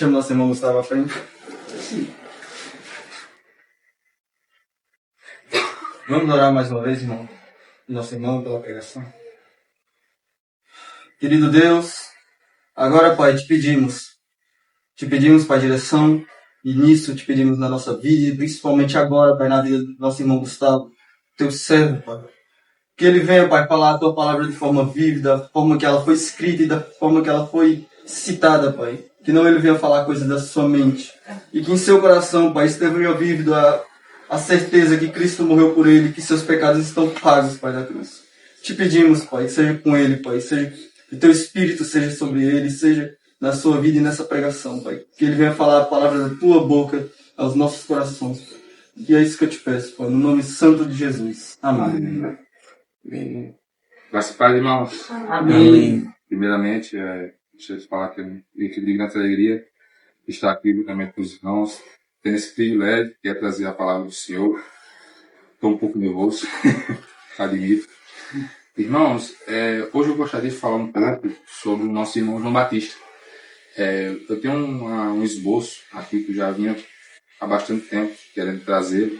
Chama nosso irmão Gustavo à frente. Vamos orar mais uma vez, irmão. Nosso irmão, pela pregação. Querido Deus, agora, Pai, te pedimos, Pai, direção, e nisso te pedimos na nossa vida, e principalmente agora, Pai, na vida do nosso irmão Gustavo, teu servo, Pai. Que ele venha, Pai, falar a tua palavra de forma vívida, da forma que ela foi escrita e da forma que ela foi citada, Pai. Que não ele venha falar coisas da sua mente. E que em seu coração, Pai, esteja vívido a certeza que Cristo morreu por ele, que seus pecados estão pagos, Pai, da cruz. Te pedimos, Pai, que seja com ele, Pai, que teu Espírito seja sobre ele, seja na sua vida e nessa pregação, Pai. Que ele venha falar a palavra da tua boca aos nossos corações, Pai. E é isso que eu te peço, Pai, no nome santo de Jesus. Amém. Amém. Graças a Deus, irmãos. Amém. Primeiramente, deixa eu te falar que eu de grande alegria estar aqui juntamente com os irmãos, tendo esse privilégio que é trazer a palavra do Senhor. Estou um pouco nervoso, admito. Irmãos, hoje eu gostaria de falar um pouco sobre o nosso irmão João Batista. Eu tenho um esboço aqui que eu já vinha há bastante tempo querendo trazer.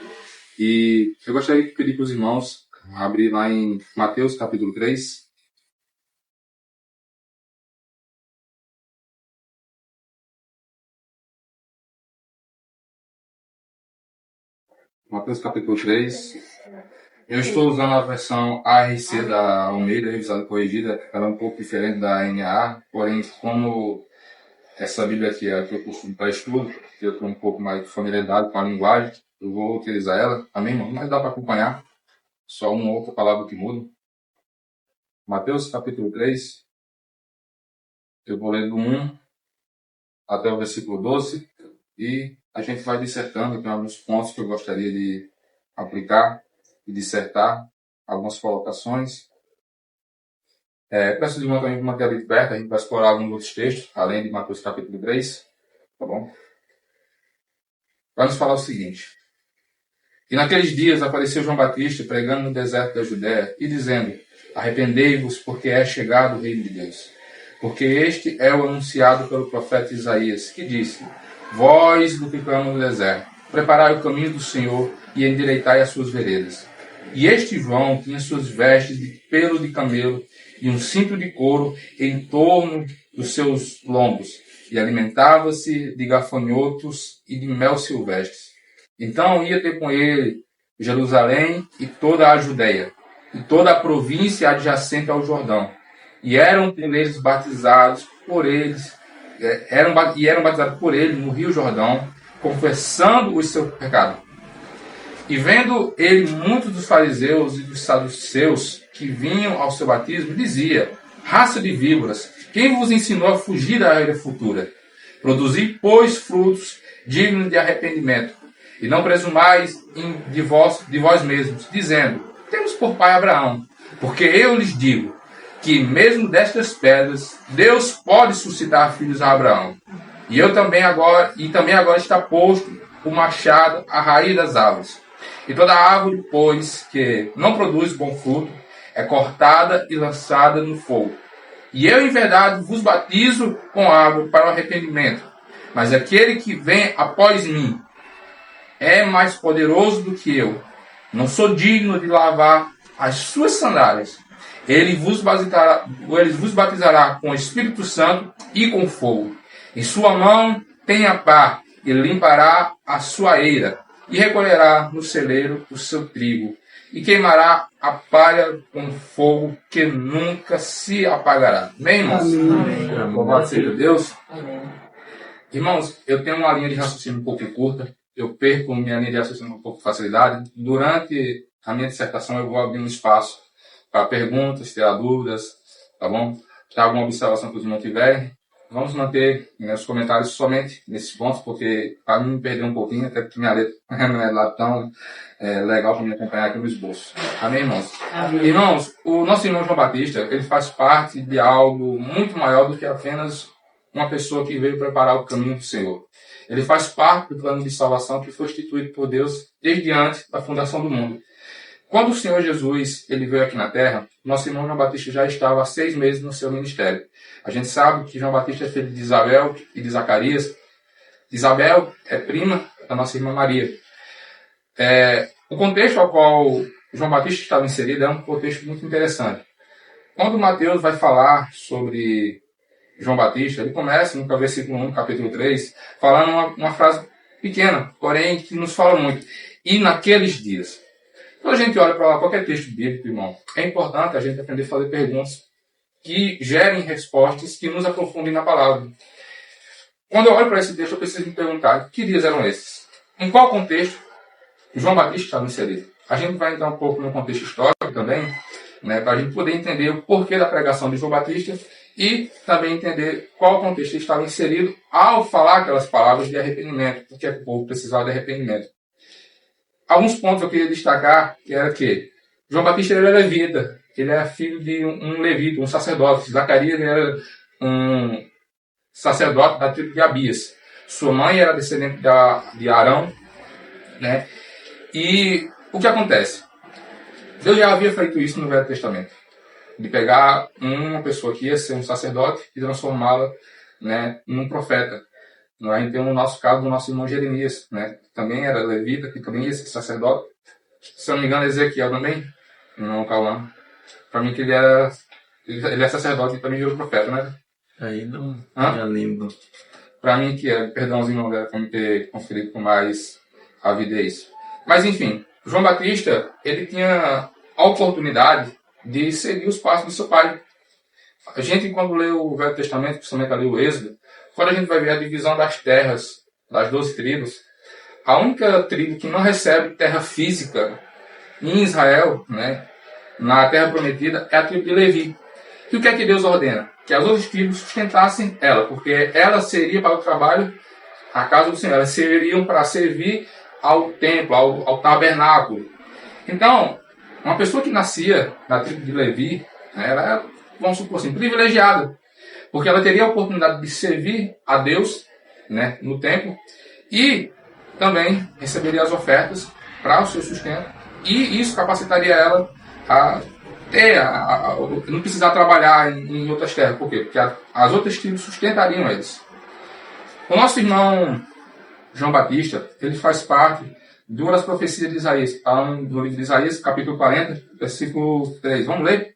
E eu gostaria de pedir para os irmãos abrir lá em Mateus capítulo 3. Mateus capítulo 3. Eu estou usando a versão ARC da Almeida, revisada e corrigida. Ela é um pouco diferente da NAA, porém, como essa Bíblia aqui é a que eu costumo para estudo, eu estou um pouco mais de familiaridade com a linguagem, eu vou utilizar ela. Amém, irmão? Mas dá para acompanhar. Só uma outra palavra que muda. Mateus capítulo 3. Eu vou ler do 1 até o versículo 12. E a gente vai dissertando. Tem alguns pontos que eu gostaria de aplicar e dissertar. Algumas colocações. Peço de manter a Bíblia aberta. A gente vai explorar alguns outros textos, além de Mateus capítulo 3. Tá bom? Vai nos falar o seguinte. E naqueles dias apareceu João Batista pregando no deserto da Judéia e dizendo: arrependei-vos, porque é chegado o reino de Deus. Porque este é o anunciado pelo profeta Isaías, que disse: vós do que clama no deserto, preparai o caminho do Senhor e endireitai as suas veredas. E este João tinha suas vestes de pelo de camelo e um cinto de couro em torno dos seus lombos, e alimentava-se de gafanhotos e de mel silvestre. Então ia ter com ele Jerusalém e toda a Judéia, e toda a província adjacente ao Jordão. E eram eles batizados por eles, eram batizados por ele no Rio Jordão, confessando os seus pecados. E vendo ele muitos dos fariseus e dos saduceus que vinham ao seu batismo, dizia: raça de víboras, quem vos ensinou a fugir da era futura? Produzi, pois, frutos dignos de arrependimento. E não presumais de vós mesmos, dizendo: temos por pai Abraão. Porque eu lhes digo que mesmo destas pedras Deus pode suscitar filhos a Abraão. E também agora está posto o machado à raiz das árvores. E toda árvore, pois, que não produz bom fruto, é cortada e lançada no fogo. E eu, em verdade, vos batizo com água para o arrependimento. Mas aquele que vem após mim é mais poderoso do que eu. Não sou digno de lavar as suas sandálias. Ele vos batizará com o Espírito Santo e com fogo. Em sua mão tem a pá, e limpará a sua eira, e recolherá no celeiro o seu trigo, e queimará a palha com fogo que nunca se apagará. Amém, irmãos? Amém. Louvado seja Deus. Amém. Irmãos, eu tenho uma linha de raciocínio um pouco curta. Eu perco minha linha de raciocínio com um pouco de facilidade. Durante a minha dissertação, eu vou abrir um espaço para perguntas, tirar dúvidas, tá bom? Se alguma observação que os irmãos tiverem, vamos manter os comentários somente nesses pontos, porque para mim me perder um pouquinho, até porque minha letra não é lá tão legal para me acompanhar aqui no esboço. Amém, irmãos? Amém. Irmãos, o nosso irmão João Batista, ele faz parte de algo muito maior do que apenas uma pessoa que veio preparar o caminho do Senhor. Ele faz parte do plano de salvação que foi instituído por Deus desde antes da fundação do mundo. Quando o Senhor Jesus ele veio aqui na Terra, nosso irmão João Batista já estava há 6 meses no seu ministério. A gente sabe que João Batista é filho de Isabel e de Zacarias, Isabel é prima da nossa irmã Maria. O contexto ao qual João Batista estava inserido é um contexto muito interessante. Quando Mateus vai falar sobre João Batista, ele começa no versículo 1, capítulo 3, falando uma frase pequena, porém que nos fala muito. E naqueles dias. Quando a gente olha para qualquer texto bíblico, irmão, é importante a gente aprender a fazer perguntas que gerem respostas que nos aprofundem na palavra. Quando eu olho para esse texto, eu preciso me perguntar, que dias eram esses? Em qual contexto João Batista estava inserido? A gente vai entrar um pouco no contexto histórico também, né, para a gente poder entender o porquê da pregação de João Batista e também entender qual contexto ele estava inserido ao falar aquelas palavras de arrependimento, porque o povo precisava de arrependimento. Alguns pontos eu queria destacar, que era que João Batista era levita, ele era filho de um levita, um sacerdote. Zacarias era um sacerdote da tribo de Abias. Sua mãe era descendente de Arão, né? E o que acontece? Deus já havia feito isso no Velho Testamento, de pegar uma pessoa que ia ser um sacerdote e transformá-la, né, num profeta. A gente tem o nosso caso do nosso irmão Jeremias, né, que também era levita, que também ia ser sacerdote. Se eu não me engano, Ezequiel também, não Cauã. Para mim que ele é sacerdote e também virou profeta, né? Aí não já lembro. Para mim que é, perdãozinho, não deve ter conferido com mais avidez. Mas enfim, João Batista, ele tinha a oportunidade de seguir os passos do seu pai. A gente, quando lê o Velho Testamento, principalmente ali o Êxodo, quando a gente vai ver a divisão das terras, das 12 tribos, a única tribo que não recebe terra física em Israel, né, na terra prometida, é a tribo de Levi. E o que é que Deus ordena? Que as outras tribos sustentassem ela, porque ela seria para o trabalho, a casa do Senhor, elas seriam para servir ao templo, ao tabernáculo. Então, uma pessoa que nascia na tribo de Levi, né, ela era, vamos supor assim, privilegiada, porque ela teria a oportunidade de servir a Deus, né, no templo, e também receberia as ofertas para o seu sustento, e isso capacitaria ela a não precisar trabalhar em outras terras. Por quê? Porque as outras tribos sustentariam eles. O nosso irmão João Batista, ele faz parte de uma das profecias de Isaías, está no livro de Isaías, capítulo 40, versículo 3. Vamos ler?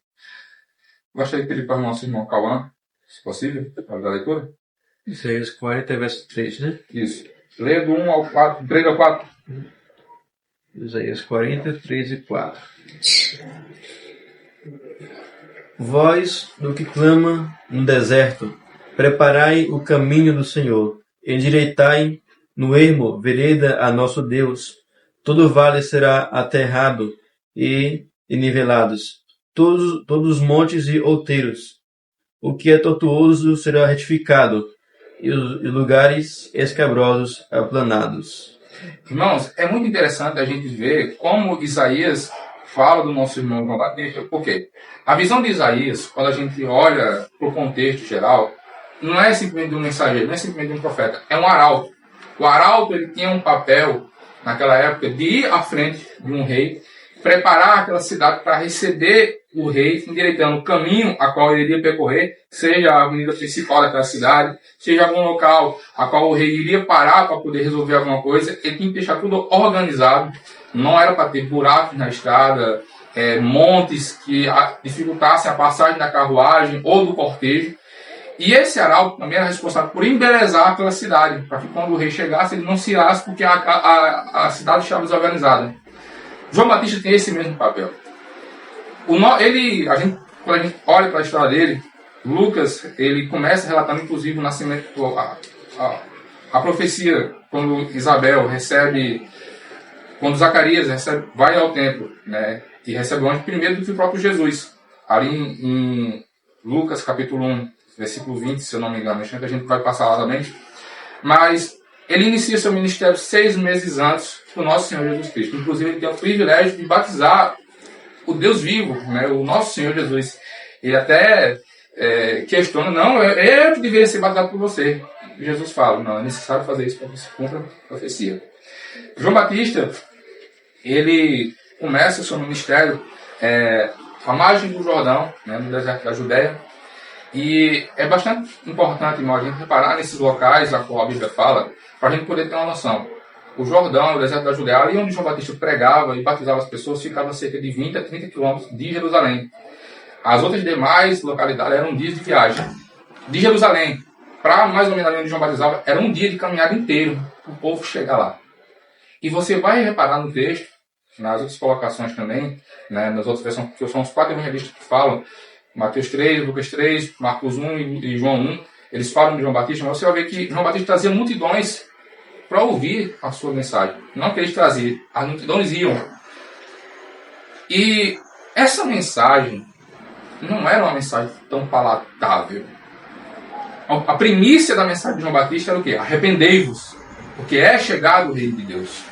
Gostaria de pedir para o nosso irmão Cauã, se possível, para dar a leitura. Isaías 40, verso 3, né? Isso. Lê do 1 ao 4, 3 ao 4. Isaías 40, 3 e 4. Voz do que clama no deserto, preparai o caminho do Senhor, endireitai no ermo vereda a nosso Deus. Todo vale será aterrado e nivelados, todos os montes e outeiros. O que é tortuoso será retificado, e os lugares escabrosos aplanados. Irmãos, é muito interessante a gente ver como Isaías fala do nosso irmão João Batista. Por quê? A visão de Isaías, quando a gente olha para o contexto geral, não é simplesmente de um mensageiro, não é simplesmente de um profeta, é um arauto. O arauto, ele tinha um papel, naquela época, de ir à frente de um rei, preparar aquela cidade para receber o rei, endireitando o caminho a qual ele iria percorrer, seja a avenida principal daquela cidade, seja algum local a qual o rei iria parar para poder resolver alguma coisa. Ele tinha que deixar tudo organizado, não era para ter buracos na estrada, montes que dificultassem a passagem da carruagem ou do cortejo. E esse arauto também era responsável por embelezar aquela cidade, para que quando o rei chegasse, ele não se irasse porque a cidade estava desorganizada. João Batista tem esse mesmo papel. Quando a gente olha para a história dele, Lucas, ele começa relatando inclusive o nascimento, a profecia, quando Zacarias vai ao templo, né, e recebe o anjo primeiro do que o próprio Jesus. Ali em Lucas capítulo 1, versículo 20, se eu não me engano, acho que a gente vai passar lá também. Mas ele inicia seu ministério 6 meses antes do nosso Senhor Jesus Cristo. Inclusive, ele tem o privilégio de batizar o Deus vivo, né, o nosso Senhor Jesus. Ele até questiona, não, eu que deveria ser batizado por você. Jesus fala, não, é necessário fazer isso para que se cumpra a profecia. João Batista, ele começa o seu ministério à margem do Jordão, né, no deserto da Judéia. E é bastante importante, irmão, a gente reparar nesses locais a qual a Bíblia fala, para a gente poder ter uma noção. O Jordão, o deserto da Judeia, ali onde João Batista pregava e batizava as pessoas, ficava cerca de 20 a 30 quilômetros de Jerusalém. As outras demais localidades eram dias de viagem. De Jerusalém para mais ou menos ali onde João batizava, era um dia de caminhada inteiro para o povo chegar lá. E você vai reparar no texto, nas outras colocações também, né, nas outras versões, porque são os 4 evangelistas que falam, Mateus 3, Lucas 3, Marcos 1 e João 1, eles falam de João Batista, mas você vai ver que João Batista trazia multidões para ouvir a sua mensagem. Não que eles traziam, as multidões iam. E essa mensagem não era uma mensagem tão palatável. A primícia da mensagem de João Batista era o quê? Arrependei-vos, porque é chegado o reino de Deus.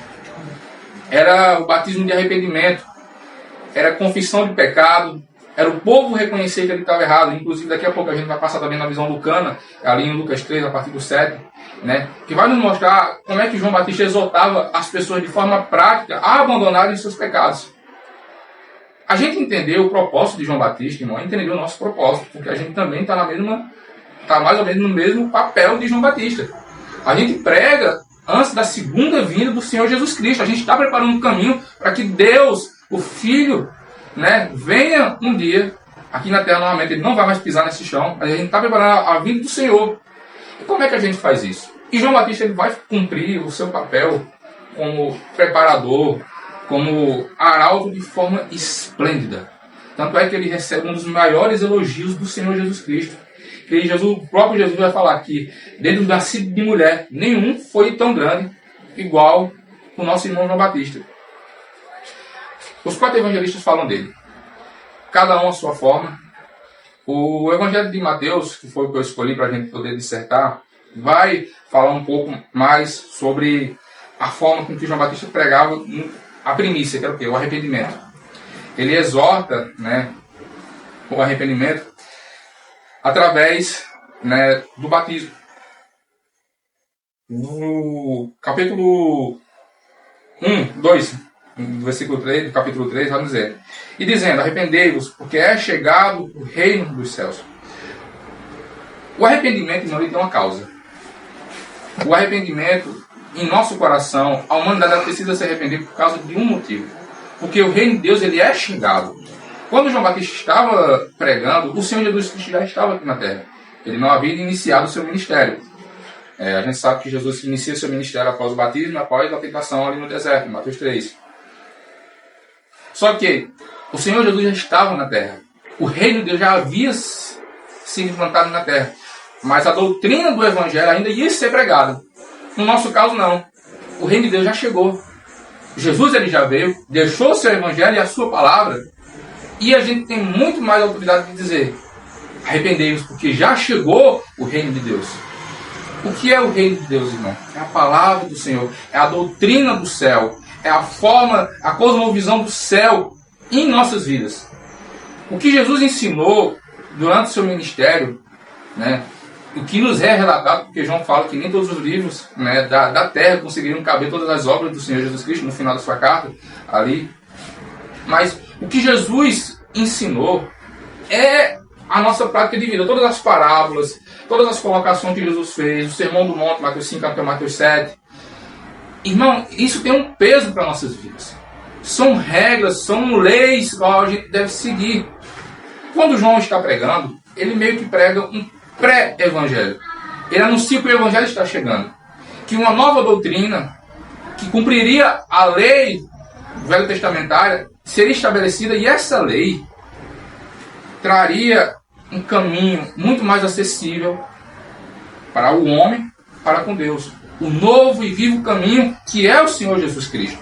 Era o batismo de arrependimento, era a confissão de pecado, era o povo reconhecer que ele estava errado. Inclusive, daqui a pouco a gente vai passar também na visão lucana, ali em Lucas 3, a partir do 7, né, que vai nos mostrar como é que João Batista exortava as pessoas de forma prática a abandonarem seus pecados. A gente entendeu o propósito de João Batista, irmão, entendeu o nosso propósito, porque a gente também está mais ou menos no mesmo papel de João Batista. A gente prega antes da segunda vinda do Senhor Jesus Cristo. A gente está preparando um caminho para que Deus, o Filho, né, venha um dia aqui na terra novamente. Ele não vai mais pisar nesse chão, mas a gente está preparando a vinda do Senhor. E como é que a gente faz isso? E João Batista ele vai cumprir o seu papel como preparador, como arauto de forma esplêndida. Tanto é que ele recebe um dos maiores elogios do Senhor Jesus Cristo. Que o próprio Jesus vai falar que, dentro do nascido de mulher, nenhum foi tão grande igual o nosso irmão João Batista. Os 4 evangelistas falam dele, cada um à sua forma. O evangelho de Mateus, que foi o que eu escolhi para a gente poder dissertar, vai falar um pouco mais sobre a forma com que João Batista pregava a primícia, que era o quê? O arrependimento. Ele exorta, né, o arrependimento através, né, do batismo. No capítulo 2, do versículo 3, do capítulo 3, vai dizer: e dizendo, arrependei-vos, porque é chegado o reino dos céus. O arrependimento, irmão, ele tem uma causa. O arrependimento, em nosso coração, a humanidade precisa se arrepender por causa de um motivo. Porque o reino de Deus, ele é chegado. Quando João Batista estava pregando, o Senhor Jesus Cristo já estava aqui na terra. Ele não havia iniciado o seu ministério. A gente sabe que Jesus inicia seu ministério após o batismo, após a tentação ali no deserto, em Mateus 3. Só que o Senhor Jesus já estava na terra. O reino de Deus já havia se implantado na terra. Mas a doutrina do Evangelho ainda ia ser pregada. No nosso caso, não. O reino de Deus já chegou. Jesus ele já veio, deixou o seu Evangelho e a sua palavra. E a gente tem muito mais autoridade de dizer: arrependei-vos, porque já chegou o reino de Deus. O que é o reino de Deus, irmão? É a palavra do Senhor, é a doutrina do céu, é a forma, a cosmovisão do céu em nossas vidas. O que Jesus ensinou durante o seu ministério, né, o que nos é relatado, porque João fala que nem todos os livros, né, da terra conseguiram caber todas as obras do Senhor Jesus Cristo no final da sua carta, ali. Mas o que Jesus ensinou é a nossa prática de vida. Todas as parábolas, todas as colocações que Jesus fez, o Sermão do Monte, Mateus 5 até Mateus 7. Irmão, isso tem um peso para nossas vidas. São regras, são leis que a gente deve seguir. Quando João está pregando, ele meio que prega um pré-evangelho. Ele anuncia que o evangelho está chegando. Que uma nova doutrina, que cumpriria a lei velho testamentária, seria estabelecida, e essa lei traria um caminho muito mais acessível para o homem, para com Deus. O novo e vivo caminho que é o Senhor Jesus Cristo.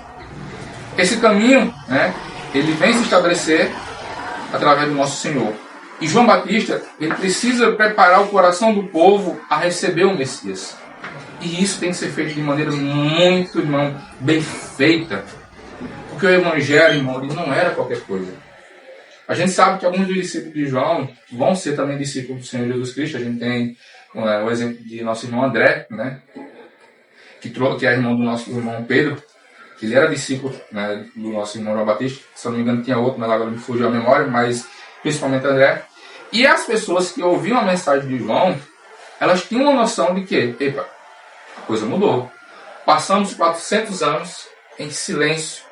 Esse caminho, né, ele vem se estabelecer através do nosso Senhor. E João Batista, ele precisa preparar o coração do povo a receber o Messias. E isso tem que ser feito de maneira muito, irmão, bem feita. Porque o Evangelho, irmão, ele não era qualquer coisa. A gente sabe que alguns dos discípulos de João vão ser também discípulos do Senhor Jesus Cristo. A gente tem o exemplo de nosso irmão André, né, que é irmão do nosso irmão Pedro. Ele era discípulo, né, do nosso irmão João Batista. Se eu não me engano tinha outro, mas agora me fugiu a memória, mas principalmente André. E as pessoas que ouviam a mensagem de João, elas tinham uma noção de que, epa, a coisa mudou. Passamos 400 anos em silêncio.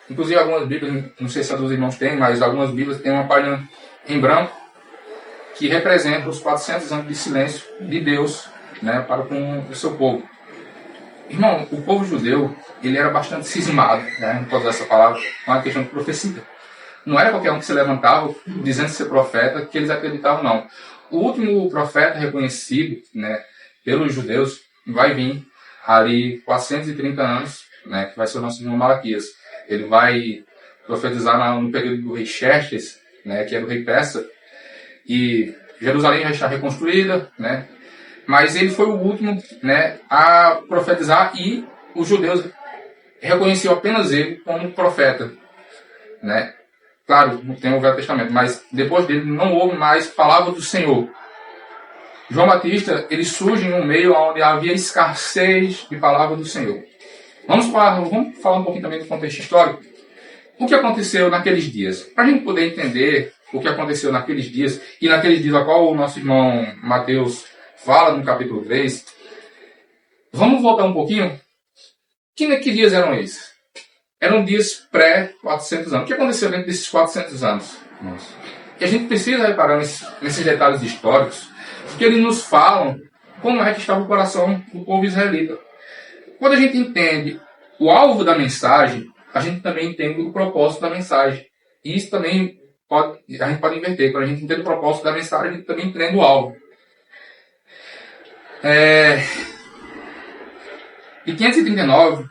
Inclusive algumas Bíblias, não sei se a dos irmãos tem, mas algumas Bíblias têm uma página em branco que representa os 400 anos de silêncio de Deus, né, para com o seu povo. Irmão, o povo judeu, ele era bastante cismado, né, não posso usar essa palavra, com a questão de profecia. Não era qualquer um que se levantava dizendo ser profeta que eles acreditavam, não. O último profeta reconhecido, né, pelos judeus vai vir ali 430 anos, né, que vai ser o nosso irmão Malaquias. Ele vai profetizar no período do rei Xerxes, né, que era o rei persa, e Jerusalém já está reconstruída, né, mas ele foi o último, né, a profetizar, e os judeus reconheciam apenas ele como profeta, né. Claro, tem o Velho Testamento, mas depois dele não houve mais palavra do Senhor. João Batista, ele surge em um meio onde havia escassez de palavra do Senhor. Vamos falar um pouquinho também do contexto histórico. O que aconteceu naqueles dias? Para a gente poder entender o que aconteceu naqueles dias, e naqueles dias a qual o nosso irmão Mateus fala no capítulo 3, vamos voltar um pouquinho. Que dias eram esses? Eram dias pré-400 anos. O que aconteceu dentro desses 400 anos? Nossa. E a gente precisa reparar nesses detalhes históricos, porque eles nos falam como é que estava o coração do povo israelita. Quando a gente entende o alvo da mensagem, a gente também entende o propósito da mensagem. E isso também a gente pode inverter. Quando a gente entende o propósito da mensagem, a gente também entende o alvo. De 539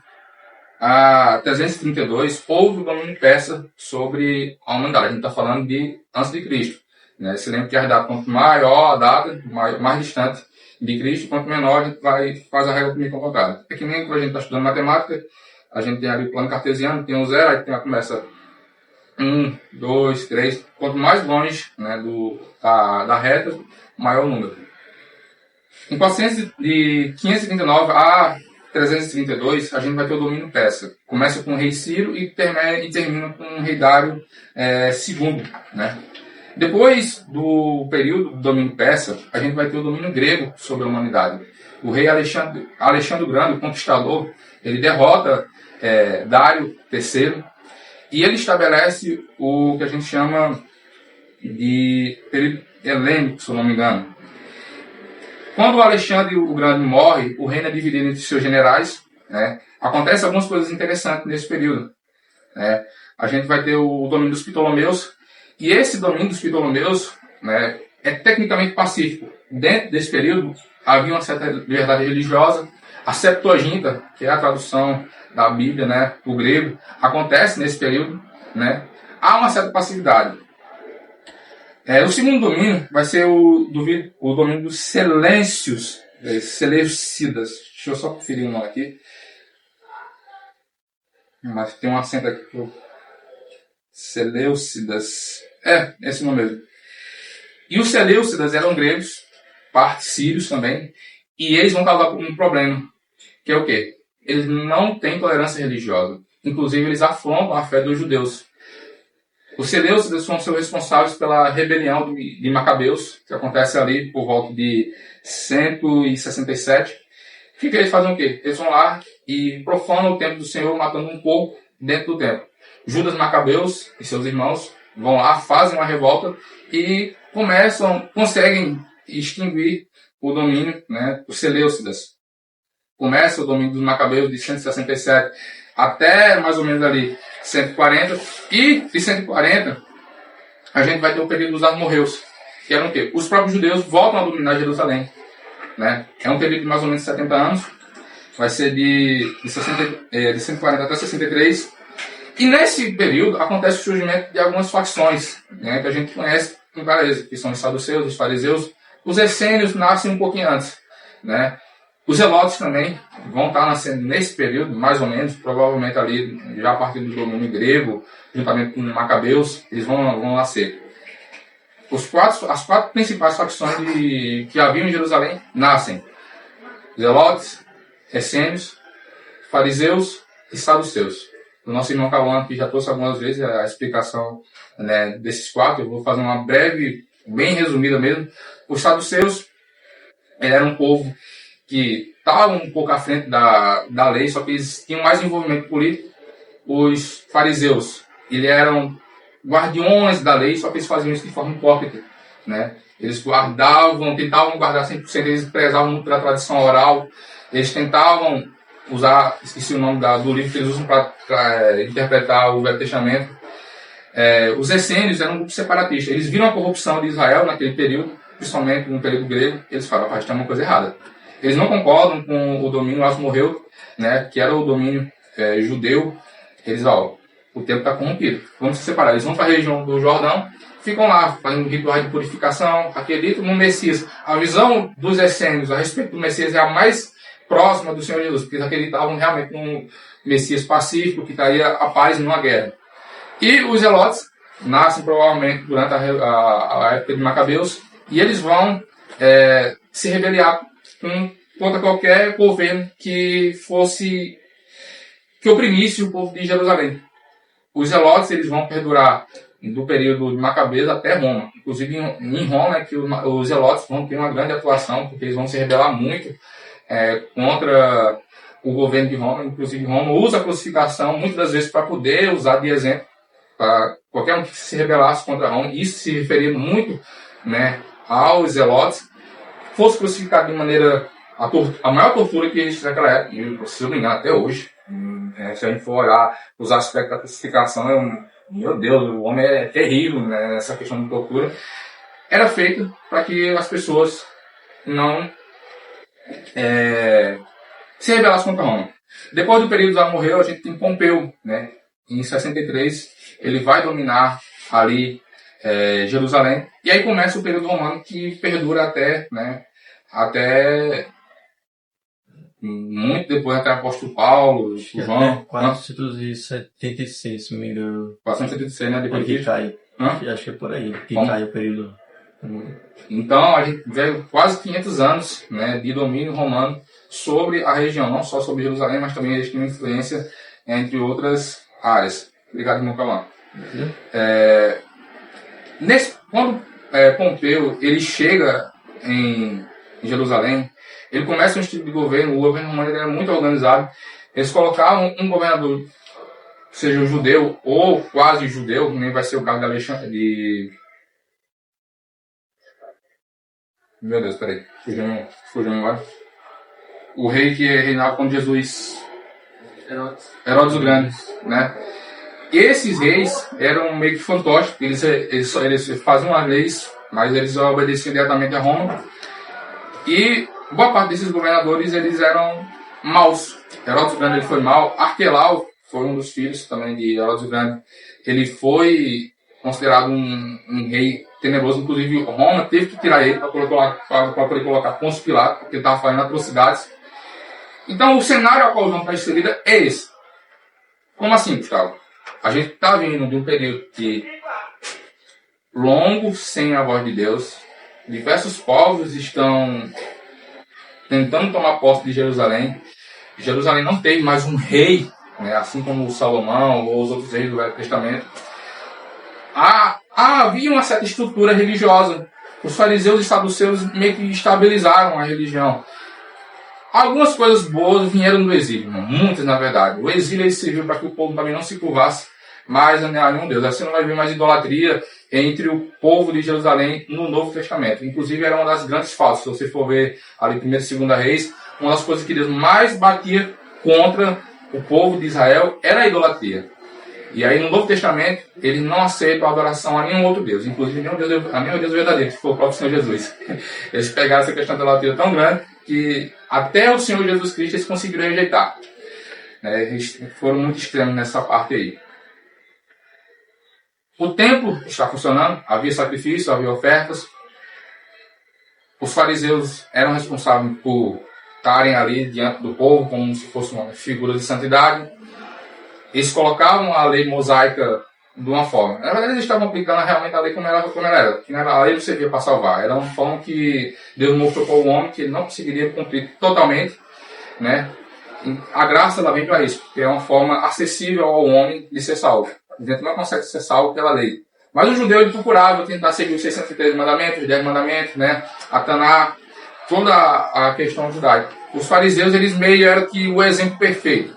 a 332, houve o domínio persa sobre a humanidade. A gente está falando de antes de Cristo. Né? Se lembra que a data, quanto maior a data, mais distante de Cristo, quanto menor a gente faz a regra química colocada. É que nem quando a gente está estudando matemática, a gente tem ali o plano cartesiano, tem o zero, aí começa 1, 2, 3. Quanto mais longe, né, da reta, maior o número. Em 539 a 332, a gente vai ter o domínio persa. Começa com o rei Ciro e termina com o rei Dário II. Né? Depois do período do domínio persa, a gente vai ter o domínio grego sobre a humanidade. O rei Alexandre o Grande, o conquistador, ele derrota Dário III e ele estabelece o que a gente chama de período helênico, se eu não me engano. Quando o Alexandre o Grande morre, o reino é dividido entre seus generais. Né? Acontecem algumas coisas interessantes nesse período. Né? A gente vai ter o domínio dos Ptolomeus, e esse domínio dos Ptolomeus, né, é tecnicamente pacífico. Dentro desse período, havia uma certa liberdade religiosa. A Septuaginta, que é a tradução da Bíblia, né, do grego, acontece nesse período. Né? Há uma certa passividade. O segundo domínio vai ser o domínio dos Seleucidas. Deixa eu só conferir o nome aqui. Mas tem um acento aqui. Seleucidas. Esse nome mesmo. E os Seleucidas eram gregos, parte sírios também, e eles vão causar um problema, que é o quê? Eles não têm tolerância religiosa. Inclusive, eles afrontam a fé dos judeus. Os Seleucidas são responsáveis pela rebelião de Macabeus, que acontece ali por volta de 167. Que eles fazem o quê? Eles vão lá e profanam o templo do Senhor, matando um pouco dentro do templo. Judas Macabeus e seus irmãos vão lá, fazem uma revolta e conseguem extinguir o domínio, né, dos Seleucidas. Começa o domínio dos Macabeus de 167 até mais ou menos ali 140, e de 140 a gente vai ter o período dos amorreus, que eram o quê? Os próprios judeus voltam a dominar Jerusalém. Né? É um período de mais ou menos 70 anos, vai ser de 140 até 63, e nesse período acontece o surgimento de algumas facções, né, que a gente conhece com clareza, que são os saduceus, os fariseus. Os essênios nascem um pouquinho antes. Né? Os zelotes também vão estar nascendo nesse período, mais ou menos, provavelmente ali, já a partir do domínio grego, juntamente com os macabeus, eles vão nascer. As quatro principais facções que haviam em Jerusalém nascem: zelotes, essênios, fariseus e saduceus. O nosso irmão Cauã, que já trouxe algumas vezes a explicação, né, desses quatro, eu vou fazer uma breve bem resumida mesmo. Os saduceus eram um povo que estava um pouco à frente da lei, só que eles tinham mais envolvimento político. Os fariseus, eles eram guardiões da lei, só que eles faziam isso de forma hipócrita, né? Eles tentavam guardar 100%, eles prezavam muito pela tradição oral, eles tentavam usar, esqueci o nome do livro que eles usam para interpretar o Velho Testamento. Os essênios eram um grupo separatista, eles viram a corrupção de Israel naquele período, principalmente no período grego, eles falaram, rapaz, tem uma coisa errada. Eles não concordam com o domínio Asmorreu, né, que era o domínio judeu. Eles, o tempo está corrompido, vamos se separar. Eles vão para a região do Jordão, ficam lá fazendo rituais de purificação, acreditam no Messias. A visão dos essênios a respeito do Messias é a mais próxima do Senhor Jesus, porque eles acreditavam realmente num Messias pacífico que traria a paz numa guerra. E os zelotes nascem provavelmente durante a época de Macabeus, e eles vão se rebeliar contra qualquer governo que oprimisse o povo de Jerusalém. Os zelotes eles vão perdurar do período de Macabeus até Roma. Inclusive em Roma é que os zelotes vão ter uma grande atuação, porque eles vão se rebelar muito contra o governo de Roma. Inclusive Roma usa a crucificação muitas das vezes para poder usar de exemplo para qualquer um que se rebelasse contra Roma. Isso se referia muito, né, aos zelotes. Fosse crucificado de maneira a maior tortura que existe naquela época, e se eu não me engano até hoje, se a gente for olhar os aspectos da crucificação, meu Deus, o homem é terrível, né, nessa questão de tortura. Era feito para que as pessoas não se rebelassem contra Roma. Depois do período de Amorreu, a gente tem Pompeu, né? Em 63, ele vai dominar ali Jerusalém, e aí começa o período romano que perdura até muito depois, até o apóstolo Paulo, o João. 476, se não me engano. 476, né? Depois que cai. Acho que é por aí, que cai o período. Então, a gente vê quase 500 anos, né, de domínio romano sobre a região, não só sobre Jerusalém, mas também eles tinham influência entre outras áreas. Obrigado, irmão Calão. Quando Pompeu ele chega em Jerusalém, ele começa um estilo de governo. O governo romano era muito organizado. Eles colocavam um governador, seja judeu ou quase judeu, nem vai ser o caso de Alexandre. Meu Deus, peraí, fugiu agora. O rei que reinava quando Jesus, Herodes o Grande, né? E esses reis eram meio que fantoches, eles faziam as leis, mas eles obedeciam diretamente a Roma. E boa parte desses governadores, eles eram maus. Herodes o Grande ele foi mau. Arquelau foi um dos filhos também de Herodes o Grande. Ele foi considerado um rei tenebroso. Inclusive, Roma teve que tirar ele para poder colocar Pôncio Pilato, porque ele estava fazendo atrocidades. Então, o cenário ao qual o João está inserido é esse. Como assim, Gustavo? A gente está vindo de um período longo sem a voz de Deus. Diversos povos estão tentando tomar posse de Jerusalém. Jerusalém não teve mais um rei, né, assim como o Salomão ou os outros reis do Velho Testamento. Havia uma certa estrutura religiosa. Os fariseus e saduceus meio que estabilizaram a religião. Algumas coisas boas vieram do exílio, muitas na verdade. O exílio ele serviu para que o povo também não se curvasse mais a nenhum Deus. Assim não vai ver mais idolatria entre o povo de Jerusalém no Novo Testamento. Inclusive era uma das grandes faltas. Se você for ver ali 1ª e 2ª Reis, uma das coisas que Deus mais batia contra o povo de Israel era a idolatria. E aí no Novo Testamento, eles não aceitam a adoração a nenhum outro Deus, inclusive a nenhum Deus verdadeiro, que foi o próprio Senhor Jesus. Eles pegaram essa questão da idolatria tão grande que até o Senhor Jesus Cristo eles conseguiram rejeitar. Eles foram muito extremos nessa parte aí. O templo está funcionando, havia sacrifício, havia ofertas. Os fariseus eram responsáveis por estarem ali diante do povo como se fosse uma figura de santidade. Eles colocavam a lei mosaica de uma forma. Na verdade, eles estavam aplicando realmente a lei como ela era. Que não era a lei que servia para salvar. Era uma forma que Deus mostrou para o homem que ele não conseguiria cumprir totalmente, né? A graça ela vem para isso, porque é uma forma acessível ao homem de ser salvo. A gente não consegue ser salvo pela lei, Mas o judeu ele procurava tentar seguir os 613 mandamentos, os 10 mandamentos, né? A Taná, toda a questão judaica. Os fariseus, eles meio eram que o exemplo perfeito.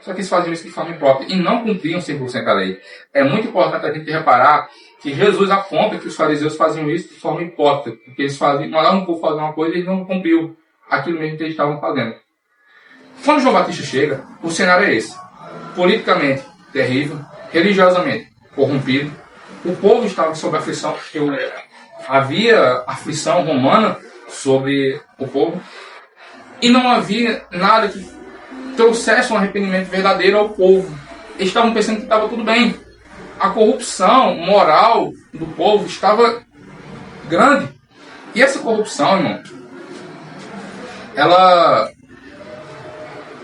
Só que eles faziam isso de forma hipócrita e não cumpriam 100% a lei. É muito importante a gente reparar que Jesus aponta que os fariseus faziam isso de forma hipócrita. Porque eles mandavam o povo fazer uma coisa e eles não cumpriam aquilo mesmo que eles estavam fazendo. Quando João Batista chega, o cenário é esse. Politicamente terrível, religiosamente corrompido. O povo estava sob aflição, porque havia aflição romana sobre o povo. E não havia nada que trouxesse um arrependimento verdadeiro ao povo. Eles estavam pensando que estava tudo bem. A corrupção moral do povo estava grande. E essa corrupção, irmão, ela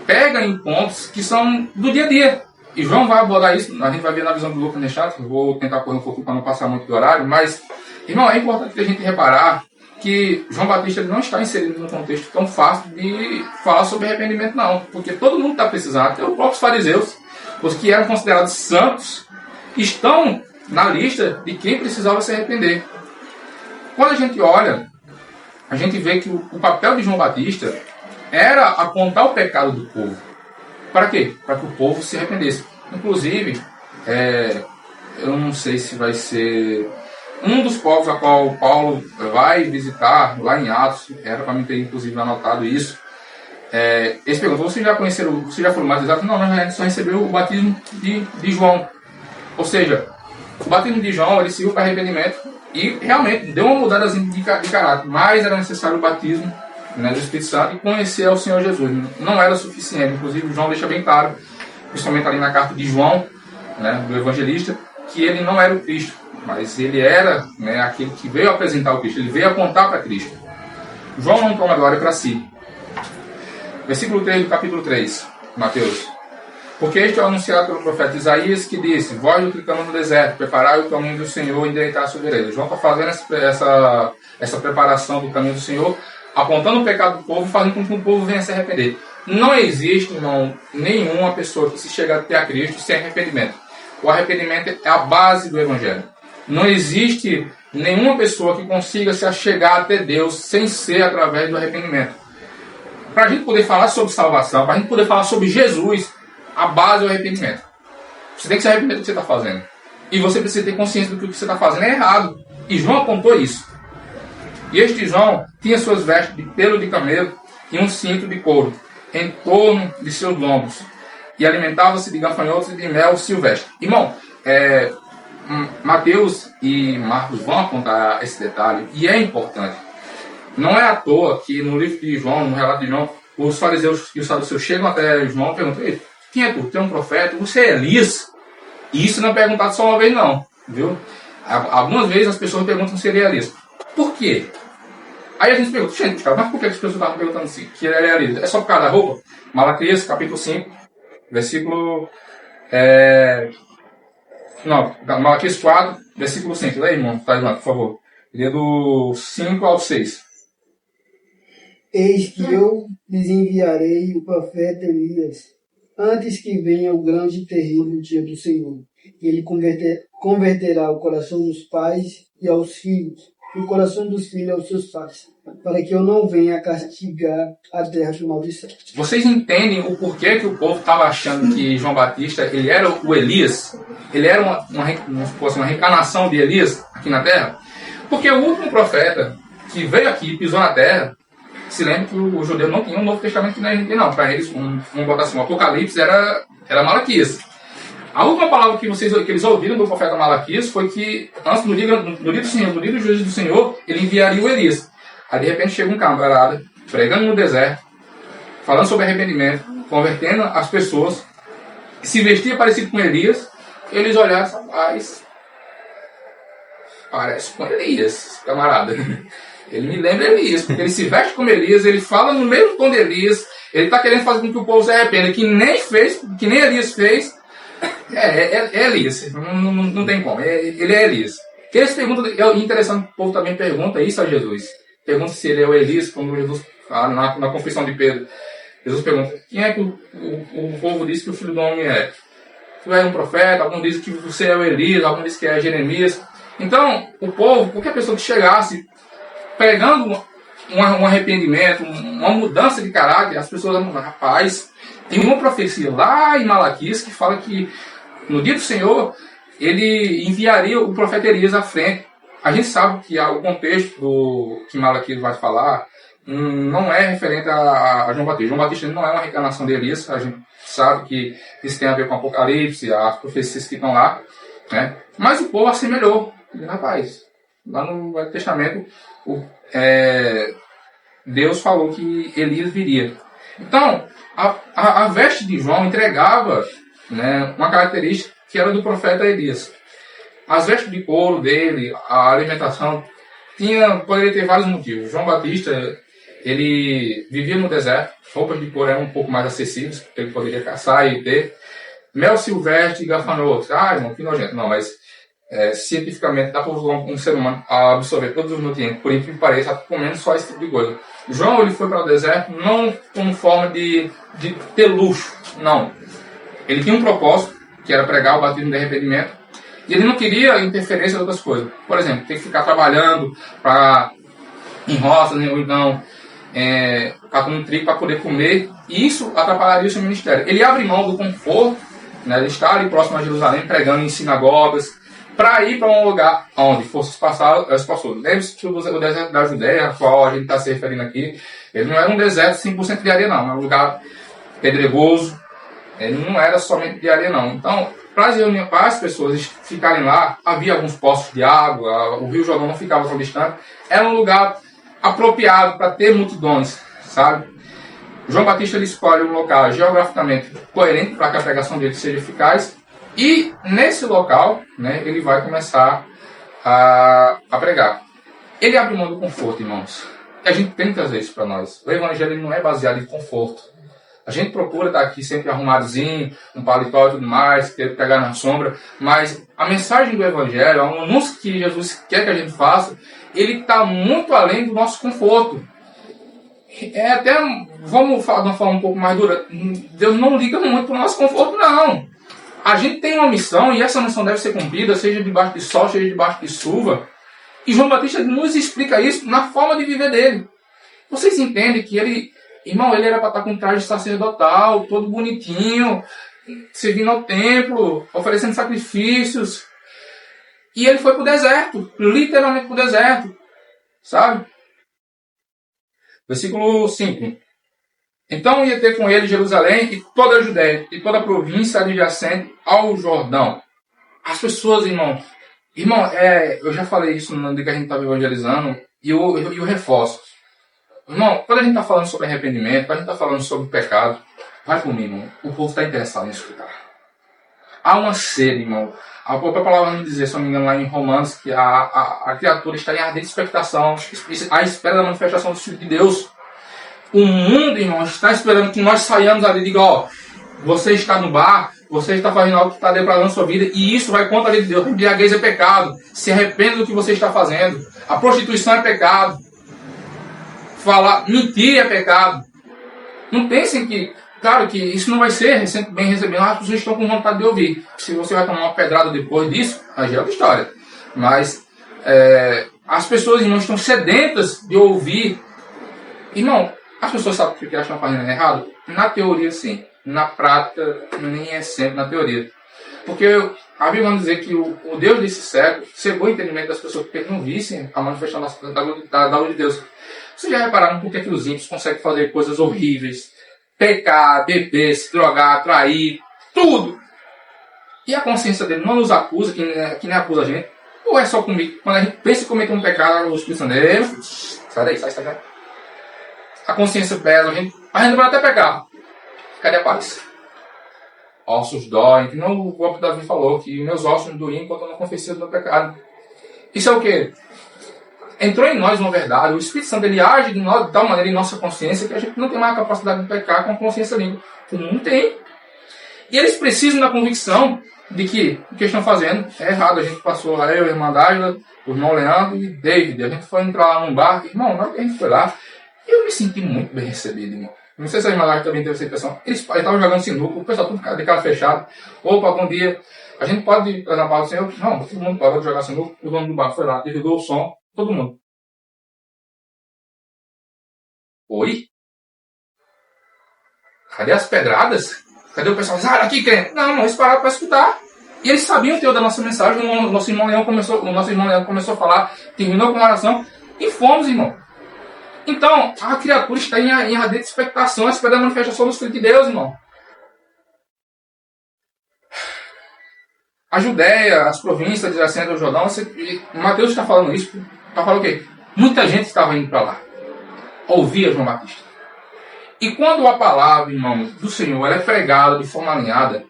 pega em pontos que são do dia a dia. E João vai abordar isso, a gente vai ver na visão do Lucas Nechat. Eu vou tentar correr um pouquinho para não passar muito do horário, mas, irmão, é importante a gente reparar que João Batista não está inserido num contexto tão fácil de falar sobre arrependimento, não. Porque todo mundo está precisando, até os próprios fariseus, os que eram considerados santos, estão na lista de quem precisava se arrepender. Quando a gente olha, a gente vê que o papel de João Batista era apontar o pecado do povo. Para quê? Para que o povo se arrependesse. Inclusive, eu não sei se vai ser um dos povos a qual Paulo vai visitar lá em Atos, era para mim ter inclusive anotado isso. Eles perguntam: vocês já foram mais exatos? Não, a gente só recebeu o batismo de João. Ou seja, o batismo de João ele serviu para arrependimento e realmente deu uma mudada de caráter, mas era necessário o batismo, né, do Espírito Santo e conhecer ao Senhor Jesus. Não era suficiente. Inclusive, João deixa bem claro, principalmente ali na carta de João, né, do evangelista, que ele não era o Cristo, mas ele era, né, aquele que veio apresentar o Cristo, ele veio apontar para Cristo. João não toma glória para si. Versículo 3 do capítulo 3, Mateus. Porque este é anunciado pelo profeta Isaías, que disse: voz do que clama no deserto, preparai o caminho do Senhor e endireitai a sua vereda. João está fazendo essa preparação do caminho do Senhor, apontando o pecado do povo e fazendo com que o povo venha se arrepender. Não existe, irmão, nenhuma pessoa que se chega até a Cristo sem arrependimento. O arrependimento é a base do Evangelho. Não existe nenhuma pessoa que consiga se achegar até Deus sem ser através do arrependimento. Para a gente poder falar sobre salvação, para a gente poder falar sobre Jesus, a base é o arrependimento. Você tem que se arrepender do que você está fazendo. E você precisa ter consciência do que você está fazendo é errado. E João apontou isso. E este João tinha suas vestes de pelo de camelo e um cinto de couro em torno de seus lombos. E alimentava-se de gafanhotos e de mel silvestre. Irmão, Mateus e Marcos vão apontar esse detalhe. E é importante. Não é à toa que no livro de João, no relato de João, os fariseus e os saduceus chegam até João e perguntam: quem é tu? Tu é um profeta? Você é Elias? E isso não é perguntado só uma vez, não. Viu? Algumas vezes as pessoas perguntam se ele é Elias. Por quê? Aí a gente pergunta: gente, cara, mas por que as pessoas estavam perguntando se ele é Elias? É só por causa da roupa? Malaquias, capítulo 5, versículo... Malaquias 4, versículo 5. Lê aí, irmão, tá, por favor. Lê do 5 ao 6. Eis que eu lhes enviarei o profeta Elias, antes que venha o grande e terrível dia do Senhor. E ele converterá o coração dos pais e aos filhos, e o coração dos filhos aos seus pais, para que eu não venha castigar a terra com maldição. Vocês entendem o porquê que o povo estava achando que João Batista ele era o Elias? Ele era uma reencarnação de Elias aqui na terra? Porque o último profeta que veio aqui e pisou na terra, se lembra que o judeu não tinha um Novo Testamento que nem a gente tem, não. Para eles, vamos botar assim, o Apocalipse era Malaquias. A última palavra que eles ouviram do profeta Malaquias foi que, antes, no dia do Senhor, no dia do juízo do Senhor, ele enviaria o Elias. Aí, de repente, chega um camarada, pregando no deserto, falando sobre arrependimento, convertendo as pessoas, se vestia parecido com Elias. Eles olharam: rapaz, parece com Elias, camarada. Ele me lembra Elias, porque ele se veste como Elias, ele fala no mesmo tom de Elias, ele está querendo fazer com que o povo se arrependa, que nem Elias fez. É Elias, não tem como, ele é Elias. Que eles perguntam, é interessante, o povo também pergunta isso a Jesus. Pergunta se ele é o Elias, quando Jesus fala na confissão de Pedro. Jesus pergunta: quem é que o povo diz que o Filho do Homem é? Tu é um profeta, alguns dizem que você é o Elias, alguns dizem que é Jeremias. Então, o povo, qualquer pessoa que chegasse pregando um arrependimento, uma mudança de caráter, as pessoas vão, rapaz, tem uma profecia lá em Malaquias que fala que no dia do Senhor ele enviaria o profeta Elias à frente. A gente sabe que o contexto do que Malaquias vai falar não é referente a João Batista. João Batista não é uma reencarnação de Elias. A gente sabe que isso tem a ver com Apocalipse, as profecias que estão lá, né? Mas o povo assemelhou. Rapaz, lá no Velho Testamento, Deus falou que Elias viria. Então, a veste de João entregava, né, uma característica que era do profeta Elias. As vestes de couro dele, a alimentação, poderia ter vários motivos. João Batista, ele vivia no deserto, roupas de couro eram um pouco mais acessíveis, porque ele poderia caçar e ter. Mel silvestre e gafanhotos. Irmão, que nojento. Não, mas cientificamente dá para um ser humano absorver todos os nutrientes, por incrível que pareça, comendo só esse tipo de coisa. João, ele foi para o deserto não como forma de ter luxo, não. Ele tinha um propósito, que era pregar o batismo de arrependimento, e ele não queria interferência de outras coisas. Por exemplo, ter que ficar trabalhando em roças, ou então catando trigo para poder comer, e isso atrapalharia o seu ministério. Ele abre mão do conforto, né, de estar ali próximo a Jerusalém, pregando em sinagogas, para ir para um lugar onde fosse passado. Lembre-se que o deserto da Judéia, ao qual a gente está se referindo aqui, ele não era um deserto 100% de areia, não. Era um lugar pedregoso, ele não era somente de areia, não. Então, para as pessoas ficarem lá, havia alguns poços de água, o Rio Jordão não ficava tão distante. Era um lugar apropriado para ter multidões, sabe? João Batista ele escolhe um local geograficamente coerente para que a pregação dele seja eficaz. E nesse local, né, ele vai começar a pregar. Ele abre mão do conforto, irmãos. E a gente tem que trazer isso para nós. O evangelho não é baseado em conforto. A gente procura estar aqui sempre arrumadinho, um paletó e tudo mais, querer pegar na sombra. Mas a mensagem do evangelho, o anúncio que Jesus quer que a gente faça, ele está muito além do nosso conforto. Vamos falar de uma forma um pouco mais dura, Deus não liga muito para o nosso conforto, não. A gente tem uma missão e essa missão deve ser cumprida, seja debaixo de sol, seja debaixo de chuva. E João Batista nos explica isso na forma de viver dele. Vocês entendem que ele era para estar com traje sacerdotal, todo bonitinho, servindo ao templo, oferecendo sacrifícios. E ele foi para o deserto, literalmente para o deserto, sabe? Versículo 5. Então ia ter com ele Jerusalém e toda a Judéia e toda a província adjacente ao Jordão. As pessoas, irmão, eu já falei isso no dia que a gente estava evangelizando e eu reforço. Irmão, quando a gente está falando sobre arrependimento, quando a gente está falando sobre pecado, vai comigo, irmão. O povo está interessado em escutar. Há uma sede, irmão. A própria palavra vai dizer, se não me engano, lá em Romanos, que a criatura está em ardente expectação, à espera da manifestação do Filho de Deus. O mundo, irmão, está esperando que nós saiamos ali e diga, você está no bar, você está fazendo algo que está depravando a sua vida, e isso vai contra a lei de Deus. A embriaguez é pecado. Se arrependa do que você está fazendo. A prostituição é pecado. Mentir é pecado. Não pensem que, claro que isso não vai ser bem recebido, as pessoas estão com vontade de ouvir. Se você vai tomar uma pedrada depois disso, aí já é outra história. Mas as pessoas, irmão, estão sedentas de ouvir. Irmão, as pessoas sabem que elas estão fazendo errado? Na teoria, sim. Na prática, nem é sempre na teoria. Porque a Bíblia vai dizer que o Deus desse século cegou o entendimento das pessoas porque não vissem a manifestação da luz de Deus. Vocês já repararam por que os ímpios conseguem fazer coisas horríveis? Pecar, beber, se drogar, trair, tudo. E a consciência dele não nos acusa, que nem acusa a gente. Ou é só comigo? Quando a gente pensa em cometer um pecado, os Espírito Santo, sai daí, sai. A consciência pesa, a gente pode até pecar. Cadê a paz? Ossos doem, que não o próprio Davi falou, que meus ossos doíam enquanto eu não confessei do meu pecado. Isso é o quê? Entrou em nós uma verdade, o Espírito Santo ele age de tal maneira em nossa consciência que a gente não tem mais a capacidade de pecar com a consciência limpa. O mundo tem. E eles precisam da convicção de que o que estão fazendo é errado. A gente passou lá, eu, a irmã Dágila, o irmão Leandro e David. A gente foi entrar lá num bar. Irmão, na hora que a gente foi lá, eu me senti muito bem recebido, irmão. Não sei se a irmã Dágila também teve essa impressão. Eles estavam jogando sinuca, o pessoal tudo de cara fechada. Opa, bom dia. A gente pode na palavra do Senhor? Não, todo mundo pode jogar sinuca. O dono do bar foi lá, desligou o som, todo mundo. Oi? Cadê as pedradas? Cadê o pessoal? Ah, aqui, crente. Não, eles pararam para escutar. E eles sabiam o teor da nossa mensagem. O nosso irmão Leão começou a falar, terminou com uma oração, e fomos, irmão. Então, a criatura está em ardente expectação, esperando a manifestação dos filhos de Deus, irmão. A Judéia, as províncias de Jacena do Jordão, Mateus está falando isso, para falar o quê? Muita gente estava indo para lá, ouvia João Batista. E quando a palavra, irmão, do Senhor, ela é pregada de forma alinhada,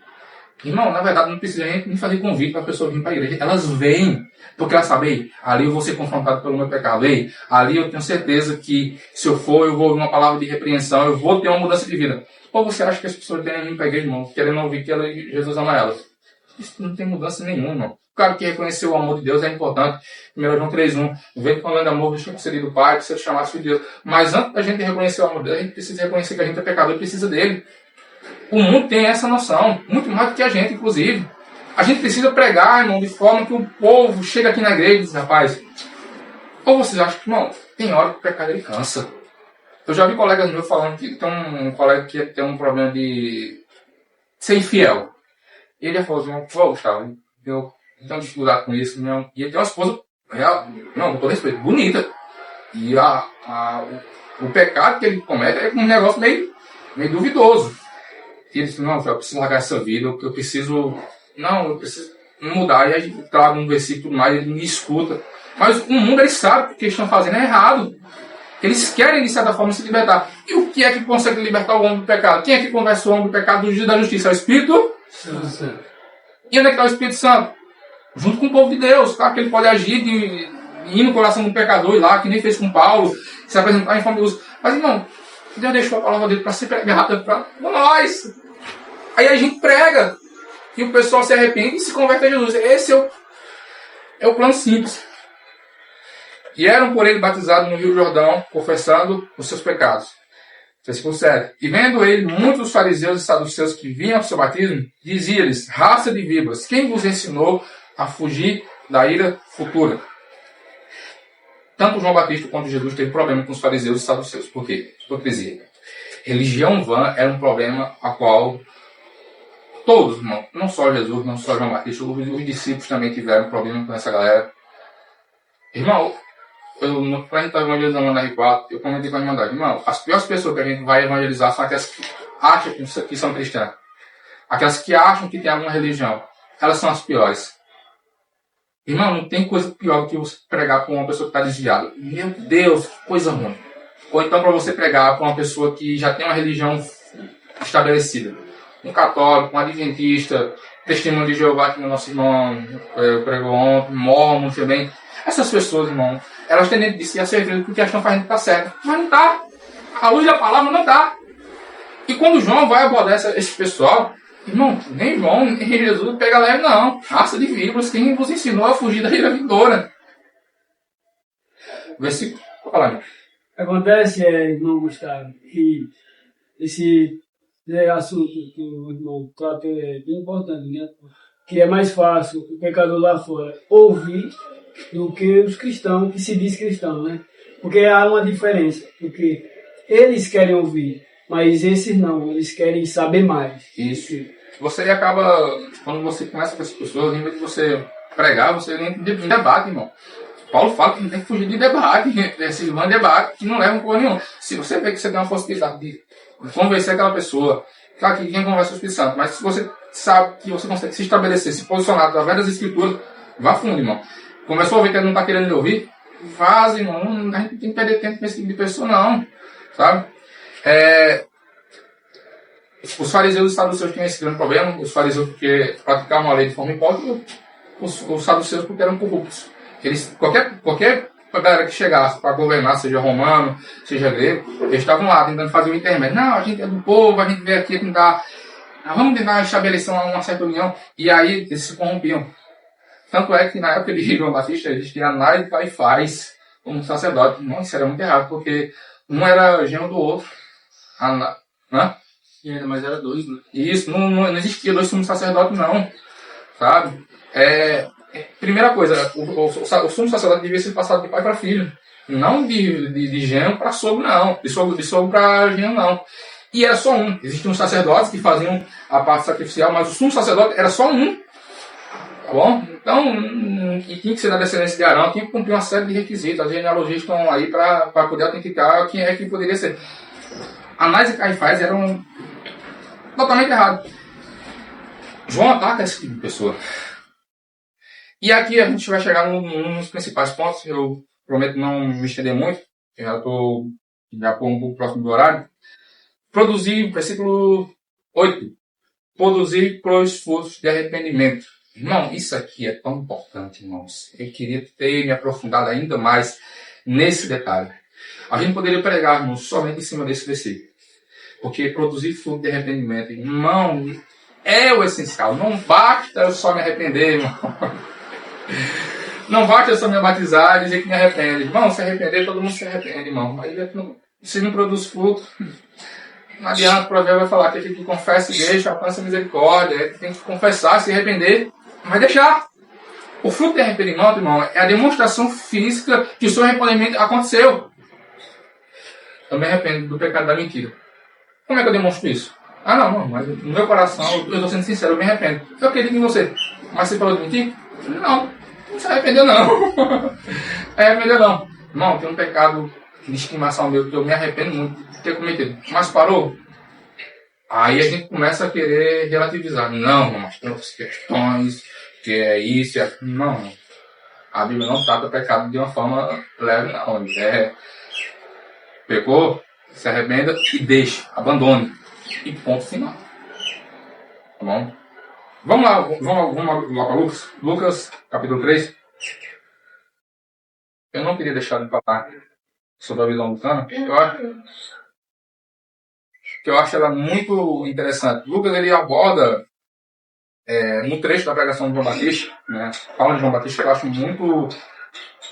irmão, na verdade não precisa a gente nem fazer convite para a pessoa vir para a igreja. Elas vêm, porque elas sabem, ali eu vou ser confrontado pelo meu pecado. Ei, ali eu tenho certeza que se eu for, eu vou ouvir uma palavra de repreensão, eu vou ter uma mudança de vida. Ou você acha que as pessoas têm vir para a igreja, irmão, querendo ouvir que Jesus ama elas? Isso não tem mudança nenhuma, irmão. Claro que reconhecer o amor de Deus é importante. 1 João 3,1. Vê que quando anda amor, deixa concedido do Pai, precisa chamar filho de Deus. Mas antes da gente reconhecer o amor de Deus, a gente precisa reconhecer que a gente é pecador e precisa dele. O mundo tem essa noção, muito mais do que a gente, inclusive. A gente precisa pregar, irmão, de forma que o povo chega aqui na igreja e diz, rapaz, ou vocês acham que, irmão, tem hora que o pecado ele cansa. Eu já vi colegas meus falando que tem um colega que tem um problema de ser infiel. E ele já falou assim, pô, Gustavo, eu tenho dificuldade com isso, não. E ele tem uma esposa, não, com todo respeito, bonita. E o pecado que ele comete é um negócio meio duvidoso. E ele disse, não, eu preciso largar essa vida, eu preciso mudar. E a gente traga um versículo mais, ele me escuta. Mas o mundo, ele sabe que o que eles estão fazendo é errado. Eles querem, de certa forma, se libertar. E o que é que consegue libertar o homem do pecado? Quem é que conversa o homem do pecado do dia da justiça? É o Espírito? Sim. E onde é que está o Espírito Santo? Junto com o povo de Deus. Claro que ele pode agir de ir no coração do pecador e lá, que nem fez com Paulo, se apresentar em forma de uso. Mas, irmão, Deus deixou a palavra dele para ser pregada para nós. Aí a gente prega. E o pessoal se arrepende e se converte a Jesus. Esse é o plano simples. E eram por ele batizados no Rio Jordão, confessando os seus pecados. Versículo 7. E vendo ele muitos dos fariseus e saduceus que vinham ao seu batismo, dizia-lhes, raça de víboras, quem vos ensinou a fugir da ira futura? Tanto João Batista quanto Jesus teve problema com os fariseus e saduceus. Por quê? Hipocrisia. Religião vã era um problema a qual todos, não só Jesus, não só João Batista, os discípulos também tiveram problema com essa galera. Irmão, quando a gente está evangelizando na R4, eu comentei com a irmandade, irmão, as piores pessoas que a gente vai evangelizar são aquelas que acham que são cristãs. Aquelas que acham que tem alguma religião. Elas são as piores. Irmão, não tem coisa pior do que você pregar para uma pessoa que está desviada. Meu Deus, que coisa ruim. Ou então para você pregar para uma pessoa que já tem uma religião estabelecida. Um católico, um adventista, testemunho de Jeová, que o nosso irmão pregou ontem, mormon também. Essas pessoas, irmão, elas têm dentro de si a certeza que o que elas estão fazendo está certo. Mas não está. A luz da palavra não está. E quando João vai abordar esse pessoal, irmão, nem João, nem Jesus pega leve, não. Raça de víboras, quem vos ensinou a fugir da ira vindoura? Versículo. Vou falar, irmão. Acontece, irmão Gustavo, que esse assunto que o irmão trata é bem importante, né? Que é mais fácil o pecador lá fora ouvir do que os cristãos que se diz cristão, né? Porque há uma diferença, porque eles querem ouvir, mas esses não, eles querem saber mais. Isso. Você acaba, quando você conhece com essas pessoas, em vez de você pregar, você entra em debate, irmão. Paulo fala que não tem que fugir de debate, esse irmão debate que não leva um porra nenhuma. Se você vê que você tem uma possibilidade de convencer aquela pessoa, claro que quem conversa é o Espírito Santo, mas se você sabe que você consegue se estabelecer, se posicionar através das Escrituras, vá fundo, irmão. Começou a ver que ele não está querendo lhe ouvir, vaza, irmão. A gente não tem que perder tempo com esse tipo de pessoa, não. Sabe? Os fariseus e os saduceus tinham esse grande problema. Os fariseus porque praticavam a lei de forma hipócrita, os saduceus porque eram corruptos. Eles, qualquer galera que chegasse para governar, seja romano, seja grego, eles estavam lá tentando fazer o intermédio. Não, a gente é do povo, a gente veio aqui tentar, vamos tentar estabelecer uma certa união. E aí eles se corrompiam. Tanto é que na época de João Batista, eles tinham Anás e Caifás como sacerdote. Não, isso era muito errado, porque um era genro do outro. Né? Mas era dois, né? Isso, não existia dois sumos sacerdotes, não. sabe? Primeira coisa, o sumo sacerdote devia ser passado de pai para filho. Não de genro para sogro, não. De sogro para genro, não. E era só um. Existiam sacerdotes que faziam a parte sacrificial, mas o sumo sacerdote era só um. Tá bom? Então, e tinha que ser da descendência de Arão, tinha que cumprir uma série de requisitos. As genealogias estão aí para poder autenticar quem é que poderia ser. Anás e Caifás eram totalmente errados. João ataca esse tipo de pessoa. E aqui a gente vai chegar num dos principais pontos. Eu prometo não me estender muito. Eu já estou um pouco próximo do horário. Produzir, versículo 8. Produzir pros frutos de arrependimento. Irmão, isso aqui é tão importante, irmãos. Eu queria ter me aprofundado ainda mais nesse detalhe. A gente poderia pregar, irmão, somente em cima desse versículo. Porque produzir fruto de arrependimento, irmão, é o essencial. Não basta eu só me arrepender, irmão. Não basta eu só me batizar e dizer que me arrepende. Irmão, se arrepender, todo mundo se arrepende, irmão. Mas se não produz fruto, não adianta. O provérbio vai falar que aquele que confessa e deixa, alcança a misericórdia. Tem que confessar, se arrepender, mas deixar. O fruto de arrependimento, irmão, é a demonstração física que o seu arrependimento aconteceu. Eu me arrependo do pecado da mentira. Como é que eu demonstro isso? Não, mas no meu coração, eu estou sendo sincero, eu me arrependo. Eu acredito em você. Mas você falou de mentir? Não se arrependeu não. Arrependeu não. Irmão, tem um pecado de estimação meu que eu me arrependo muito de ter cometido. Mas parou? Aí a gente começa a querer relativizar. Não, mas tem outras questões, que é isso e aquilo. Não. A Bíblia não trata o pecado de uma forma leve, não. Pecou, se arrependa e deixe, abandone. E ponto final. Tá bom? Vamos lá para Lucas. Lucas, capítulo 3. Eu não queria deixar de falar sobre a visão lucana. Eu acho ela muito interessante. Lucas, ele aborda no trecho da pregação de João Batista, né? Fala de João Batista, que eu acho muito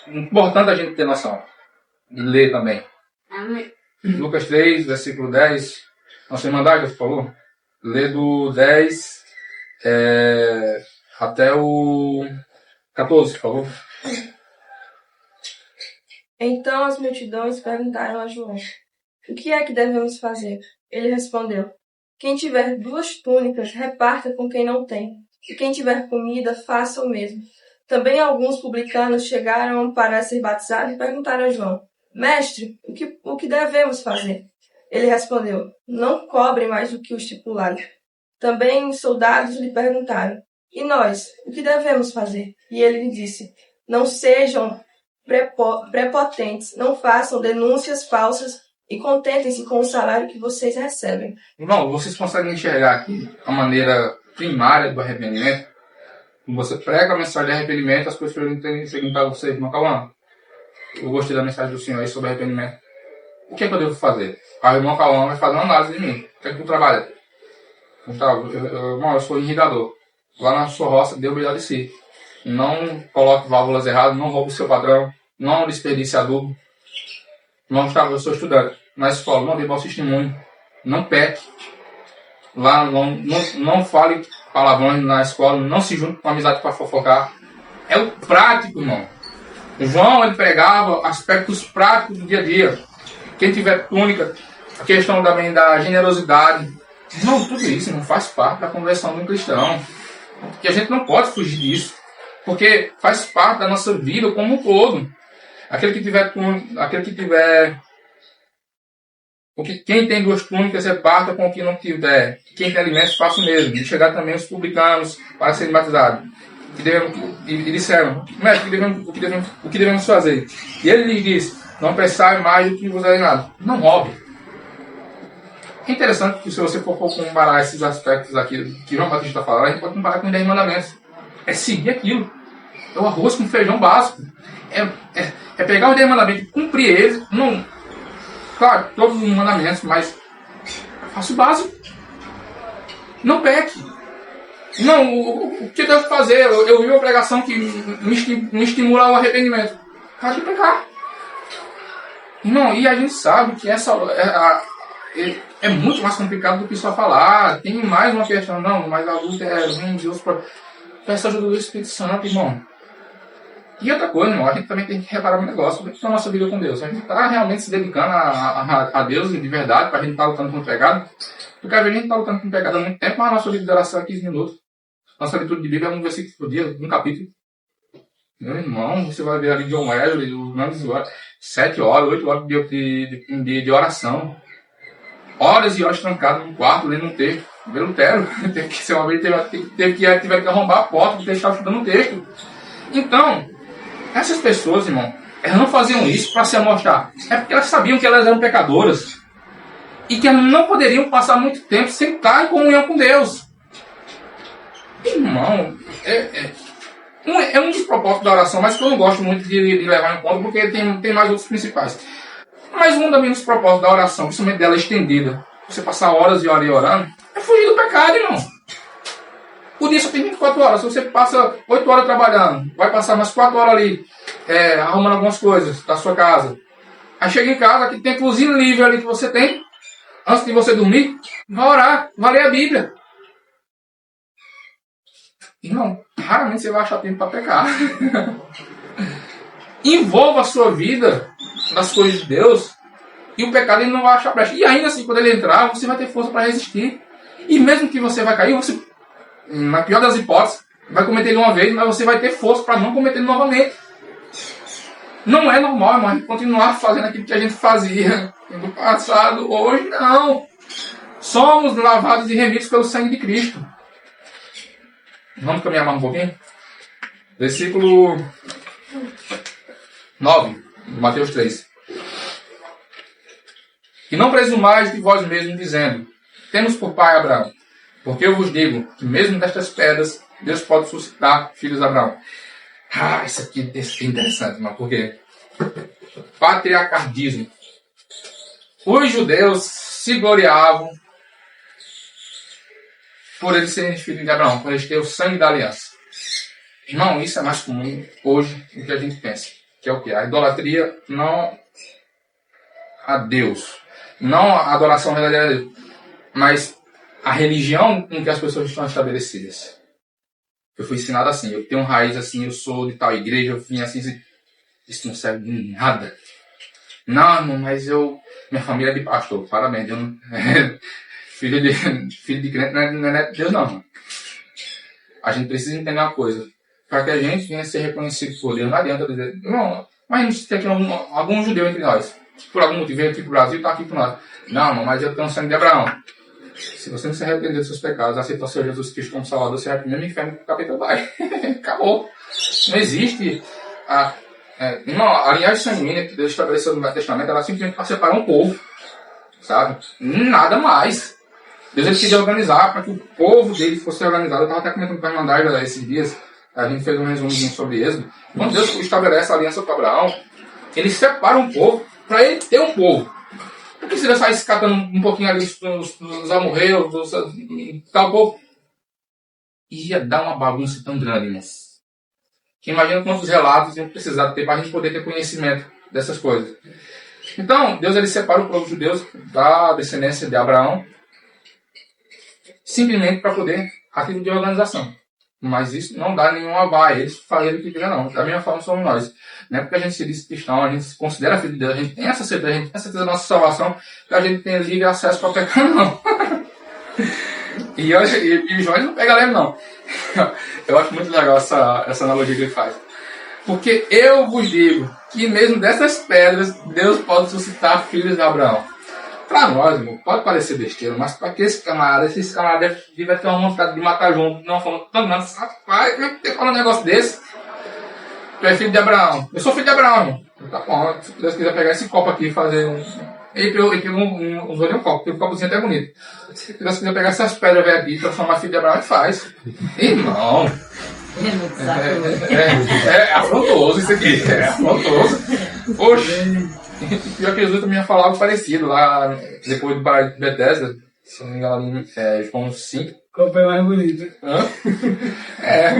importante a gente ter noção. E ler também. Amém. Lucas 3, versículo 10. Nossa irmã Daga falou. Lê do 10 até o 14, por favor. Então as multidões perguntaram a João: o que é que devemos fazer? Ele respondeu: quem tiver 2 túnicas, reparta com quem não tem. E quem tiver comida, faça o mesmo. Também alguns publicanos chegaram para ser batizados e perguntaram a João: mestre, o que devemos fazer? Ele respondeu: não cobrem mais do que o estipulado. Também soldados lhe perguntaram: e nós, o que devemos fazer? E ele lhe disse: não sejam prepotentes, não façam denúncias falsas e contentem-se com o salário que vocês recebem. Irmão, vocês conseguem enxergar aqui a maneira primária do arrependimento? Quando você prega a mensagem de arrependimento, as pessoas perguntam para você: irmão Cauã, eu gostei da mensagem do Senhor aí sobre arrependimento. O que é que eu devo fazer? O irmão Cauã vai fazer uma análise de mim. O que é que tu trabalha? Eu sou irrigador. Lá na sua roça, dê o melhor de si. Não coloque válvulas erradas, não roube o seu padrão, não desperdice adubo. Não, eu sou estudante. Na escola, não dê mau testemunho, não peque. Lá, não fale palavrões na escola, não se junte com amizade para fofocar. É o prático, irmão. João, ele pregava aspectos práticos do dia a dia. Quem tiver túnica, a questão também da generosidade. Não, tudo isso não faz parte da conversão de um cristão. E a gente não pode fugir disso. Porque faz parte da nossa vida como um todo. Quem tem 2 túnicas, reparta com o que não tiver. Quem tem alimentos, faça o mesmo. E chegar também os publicanos para serem batizados. E disseram: mestre, o que devemos fazer? E ele lhes disse: não pensai mais do que vos é nada. Não roube. É interessante que se você for comparar esses aspectos aqui que João Batista está falando, a gente pode comparar com os 10 mandamentos. É seguir aquilo. É o arroz com feijão básico. É pegar os 10 mandamentos e cumprir eles. Não, claro, todos os mandamentos, mas faça o básico. Não peque. Não, o que eu devo fazer? Eu vi uma pregação que me estimula ao arrependimento. Pode pecar. Não, e a gente sabe que é muito mais complicado do que só falar. Tem mais uma questão. Não, mas a luta é Deus. Peça ajuda do Espírito Santo, irmão. E outra coisa, irmão, a gente também tem que reparar um negócio. Como é que está a nossa vida com Deus? A gente está realmente se dedicando a Deus de verdade, para a gente estar lutando com o pecado. Porque às vezes a gente está lutando com o pecado há muito tempo, mas a nossa vida de oração é 15 minutos. Nossa leitura de Bíblia é um versículo por dia, um capítulo. Meu irmão, você vai ver ali John Wesley, os nomes de 7 horas, 8 horas de oração. Horas e horas trancado num quarto, lendo um texto. Ver Lutero, teve que ser uma vez, teve que arrombar a porta porque estava estudando um texto. Então, essas pessoas, irmão, elas não faziam isso para se amostrar. É porque elas sabiam que elas eram pecadoras. E que elas não poderiam passar muito tempo sem estar em comunhão com Deus. Irmão, é um dos propósitos da oração, mas que eu não gosto muito de levar em conta, porque tem mais outros principais. Mas um também dos propósitos da oração, principalmente dela estendida, você passar horas e horas orando, é fugir do pecado, irmão. O dia só tem 24 horas. Se você passa 8 horas trabalhando, vai passar mais 4 horas ali, arrumando algumas coisas da sua casa. Aí chega em casa, que tem cozinha livre ali que você tem, antes de você dormir, vai orar, vai ler a Bíblia. Irmão, raramente você vai achar tempo para pecar. Envolva a sua vida nas coisas de Deus e o pecado ele não vai achar brecha. E ainda assim, quando ele entrar, você vai ter força para resistir. E mesmo que você vai cair, você, na pior das hipóteses, vai cometer ele uma vez, mas você vai ter força para não cometer ele novamente. Não é normal, irmão, a gente continuar fazendo aquilo que a gente fazia no passado. Hoje, não. Somos lavados e remidos pelo sangue de Cristo. Vamos caminhar mais um pouquinho? Versículo 9, de Mateus 3. E não presumais de vós mesmos, dizendo: temos por pai Abraão. Porque eu vos digo que mesmo destas pedras, Deus pode suscitar filhos de Abraão. Isso aqui é interessante, mas por quê? Patriarcalismo. Os judeus se gloriavam por eles serem filhos de Abraão, por eles terem o sangue da aliança. Irmão, isso é mais comum hoje do que a gente pensa. Que é o quê? A idolatria não a Deus. Não a adoração verdadeira a Deus. Mas a religião em que as pessoas estão estabelecidas. Eu fui ensinado assim. Eu tenho raiz assim, eu sou de tal igreja, eu vim assim. Isso não serve de nada. Não, mas minha família é de pastor. Parabéns. Eu não, filho de crente não é neto de Deus, não. A gente precisa entender uma coisa. Para que a gente venha a ser reconhecido por Deus, não adianta dizer, não, mas tem aqui algum judeu entre nós. Por algum motivo veio aqui para o Brasil e está aqui por nós. Não, mas eu tenho o sangue de Abraão. Se você não se arrepender dos seus pecados, aceitar o Senhor Jesus Cristo como Salvador, você vai para o mesmo inferno que o capeta vai. Acabou. Não existe. A linhagem sanguínea que Deus estabeleceu no Velho Testamento, ela simplesmente para separar um povo. Sabe? Nada mais. Deus ele queria organizar para que o povo dele fosse organizado. Eu estava até comentando com a Irmandade esses dias. A gente fez um resumozinho sobre Êxodo. Quando Deus estabelece a aliança com Abraão, ele separa um povo para ele ter um povo. Porque se ele saísse catando um pouquinho ali dos amorreus, tal povo, ia dar uma bagunça tão grande, mas que imagina quantos relatos iam precisar ter para a gente poder ter conhecimento dessas coisas. Então, Deus ele separa o povo judeu da descendência de Abraão, simplesmente para poder aquilo de organização. Mas isso não dá nenhum aval. Eles fazem o que quiser, não. Da mesma forma somos nós. Não é porque a gente se diz cristão, a gente se considera filho de Deus, a gente tem essa certeza, a gente tem a certeza da nossa salvação, que a gente tem livre acesso para o pecado, não. E o João não pega leve, não. Eu acho muito legal essa analogia que ele faz. Porque eu vos digo que mesmo dessas pedras, Deus pode suscitar filhos de Abraão. Para nós, irmão, pode parecer besteira, mas para esses camaradas devem ter uma vontade de matar junto, não falando tão grande, rapaz, como é que tem que falar um negócio desse? Tu é filho de Abraão. Eu sou filho de Abraão, irmão. Tá bom, se Deus quiser pegar esse copo aqui e fazer um. Ele usou um copo, porque o copozinho é até bonito. Se Deus quiser pegar essas pedras velhas aqui e transformar filho de Abraão, ele faz. Irmão. É afrontoso isso aqui. É afrontoso. Poxa. Pior que Jesus também ia falar algo parecido lá, depois do Baralho de Bethesda, se não me engano, João 5. Qual foi mais bonito?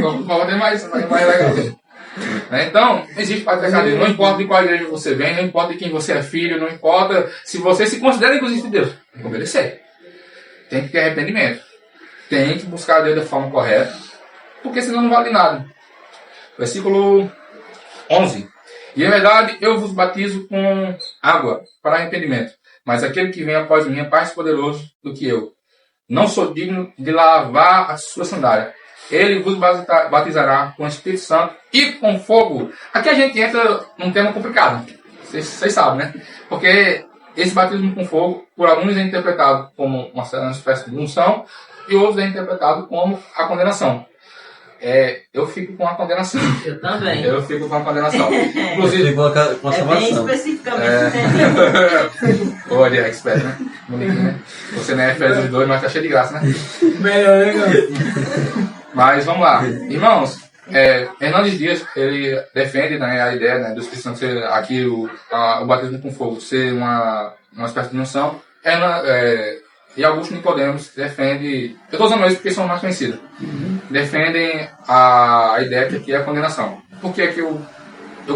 O copo é mais legal. Então, existe patriarcalismo. Não importa de qual igreja você vem, não importa de quem você é filho, não importa se você se considera inclusive de Deus. Tem que obedecer. Tem que ter arrependimento. Tem que buscar a Deus da forma correta. porque senão não vale nada. Versículo 11. E é verdade, eu vos batizo com água para arrependimento, mas aquele que vem após mim é mais poderoso do que eu. Não sou digno de lavar a sua sandália. Ele vos batizará com o Espírito Santo e com fogo. Aqui a gente entra num tema complicado. Vocês sabem, né? Porque esse batismo com fogo, por alguns é interpretado como uma espécie de unção e outros é interpretado como a condenação. Eu fico com a condenação. Eu também. Eu fico com a condenação. Inclusive, Inclusive, com a É bem salvação. especificamente. olha, é expert, né? Bonitinho, né? Você não é Efésios 2, mas tá cheio de graça, né? Melhor, né, cara? Mas vamos lá. Irmãos, Hernandes Dias, ele defende, né, a ideia, né, do Espírito Santo ser aqui o batismo com fogo ser uma espécie de unção. E Augusto Nicodemos defende, eu estou usando isso porque são mais conhecidos, defendem a ideia que aqui é a condenação. Por que é que eu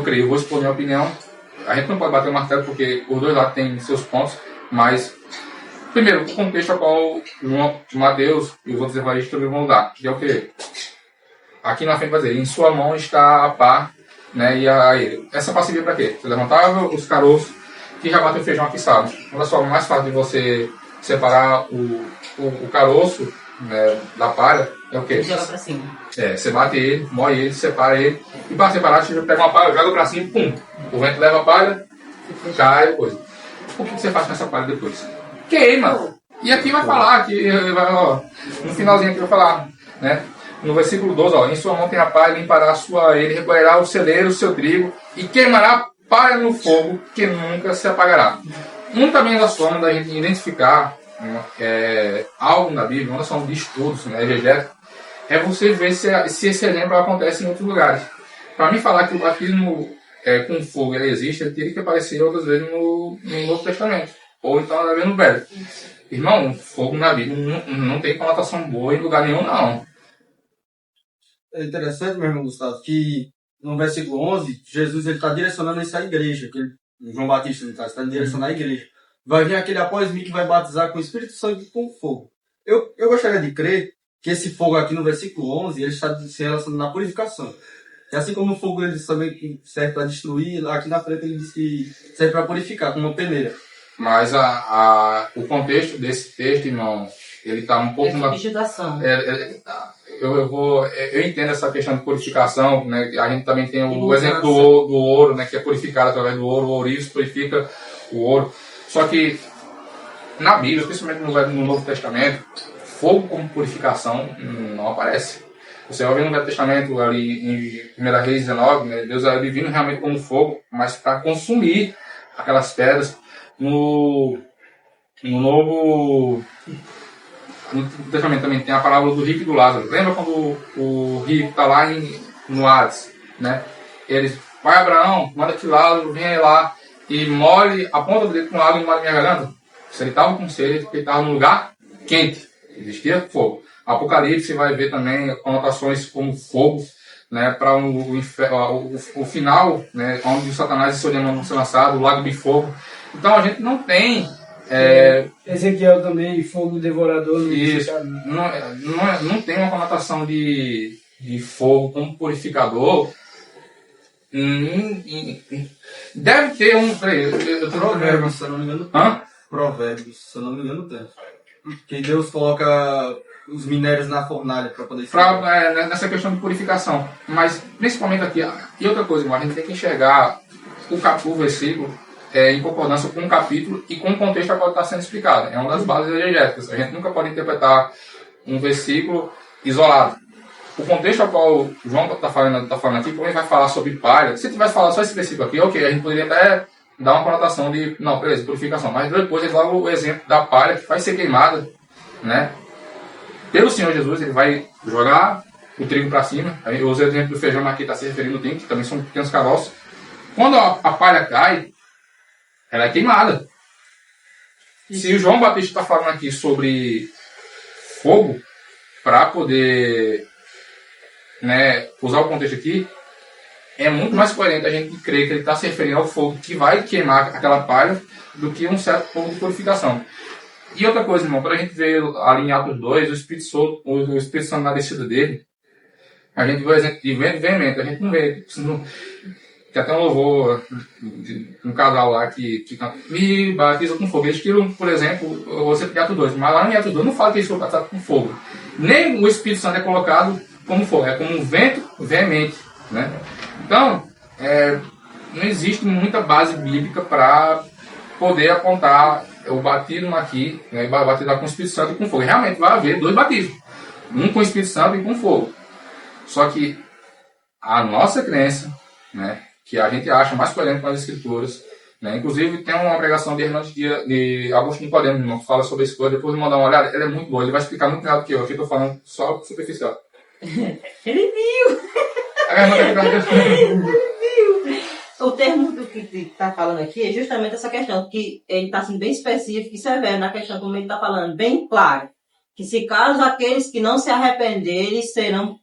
creio? Eu vou expor minha opinião. A gente não pode bater o martelo porque os dois lados têm seus pontos, mas primeiro, o contexto ao qual Mateus e os outros evangelistas também vão dar, que é o quê? Aqui na frente vai dizer, em sua mão está a pá, né, e a ele. Essa pá servia para quê? Você levantava os caroços que já bateu feijão aqui, sabe? Olha só, o mais fácil de você separar o caroço, né, da palha é o quê? Joga pra cima. Você bate ele, moe ele, separa ele, e para separar você pega uma palha, joga pra cima, pum, o vento leva a palha, cai, coisa. O que você faz com essa palha depois? Queima. E aqui vai falar, no finalzinho aqui vai falar, né? No versículo 12, em sua mão tem a palha, limpará ele recolherá o celeiro, o seu trigo, e queimará a palha no fogo, que nunca se apagará. Uma também das formas da gente identificar, né, algo na Bíblia, uma das formas de estudos, né, exegético, é você ver se esse exemplo acontece em outros lugares. Para mim falar que o batismo com fogo ele existe, ele teria que aparecer outras vezes no Novo Testamento, ou então na no Velho. Irmão, fogo na Bíblia não tem conotação boa em lugar nenhum, não. É interessante, meu irmão Gustavo, que no versículo 11, Jesus está direcionando isso à igreja, João Batista, no caso, está direcionando à igreja. Vai vir aquele após mim que vai batizar com o Espírito Santo e com fogo. Eu gostaria de crer que esse fogo aqui no versículo 11, ele está se relacionando à purificação. E assim como o fogo ele também serve para destruir, aqui na frente ele diz que serve para purificar, como uma peneira. Mas o contexto desse texto, irmão, ele está um pouco... Substituição. Eu entendo essa questão de purificação, né? A gente também tem o exemplo do ouro, né? Que é purificado através do ouro. O ouriço purifica o ouro. Só que na Bíblia, principalmente no Novo Testamento, fogo como purificação não aparece. Você vai ver no Velho Testamento, ali em 1 Reis 19, né? Deus é vindo realmente como fogo, mas para consumir aquelas pedras. No Novo Testamento também tem a parábola do rico e do Lázaro. Lembra quando o rico está lá no Hades, né? Ele vai a Abraão, manda que Lázaro venha lá e molhe a ponta do dedo com água e molhe minha garganta. Se ele estava com sede, ele estava num lugar quente, existia fogo. Apocalipse vai ver também conotações como fogo, né, para o final, né, onde o Satanás e seu demônio vão ser lançados, o lago de fogo. Então a gente não tem... Ezequiel também, fogo devorador. Isso, não tem uma conotação de fogo como purificador. Deve ter um... Peraí, eu tô Provérbios, se eu não me engano. Provérbios, se eu não me engano, tem. Que Deus coloca os minérios na fornalha para poder... nessa questão de purificação. Mas, principalmente aqui... E outra coisa, a gente tem que enxergar o versículo em concordância com o capítulo e com o contexto a qual está sendo explicado. É uma das bases exegéticas. A gente nunca pode interpretar um versículo isolado. O contexto ao qual João está falando aqui, como ele vai falar sobre palha, se tivesse falado só esse versículo aqui, ok, a gente poderia até dar uma conotação de, não, beleza, purificação. Mas depois ele fala o exemplo da palha que vai ser queimada, né? Pelo Senhor Jesus, ele vai jogar o trigo para cima. Eu usei o exemplo do feijão, mas aqui está se referindo ao trigo, que também são pequenos caroços. Quando a palha cai, ela é queimada. Se o João Batista está falando aqui sobre fogo, para poder, né, usar o contexto aqui, é muito mais coerente a gente crer que ele está se referindo ao fogo que vai queimar aquela palha do que um certo fogo de purificação. E outra coisa, irmão, quando a gente vê ali em Atos 2, o Espírito Santo na descida dele, A gente vê o exemplo de vento veemente, a gente não vê. Tem até um louvor de um casal lá que canta, me batiza com fogo. Eles tiram, por exemplo, você pedir Atos 2, mas lá em Atos 2 não fala que eles foram batizados com fogo. Nem o Espírito Santo é colocado como fogo, é como um vento veemente, né? Então, não existe muita base bíblica para poder apontar o batismo aqui, né, batizar com o Espírito Santo e com fogo. Realmente vai haver 2 batismos, um com o Espírito Santo e com fogo. Só que a nossa crença, né, que a gente acha mais coerente com as Escrituras, né, inclusive tem uma pregação de Hernandes de Augusto Nicodemo, irmão, que fala sobre esse coisa, depois de mandar uma olhada, ele é muito bom, ele vai explicar muito melhor do que eu, aqui eu estou falando só superficial. Ele viu! O termo do que está falando aqui é justamente essa questão, que ele está sendo bem específico e severo na questão, como ele está falando, bem claro. Que se caso aqueles que não se arrependerem serão,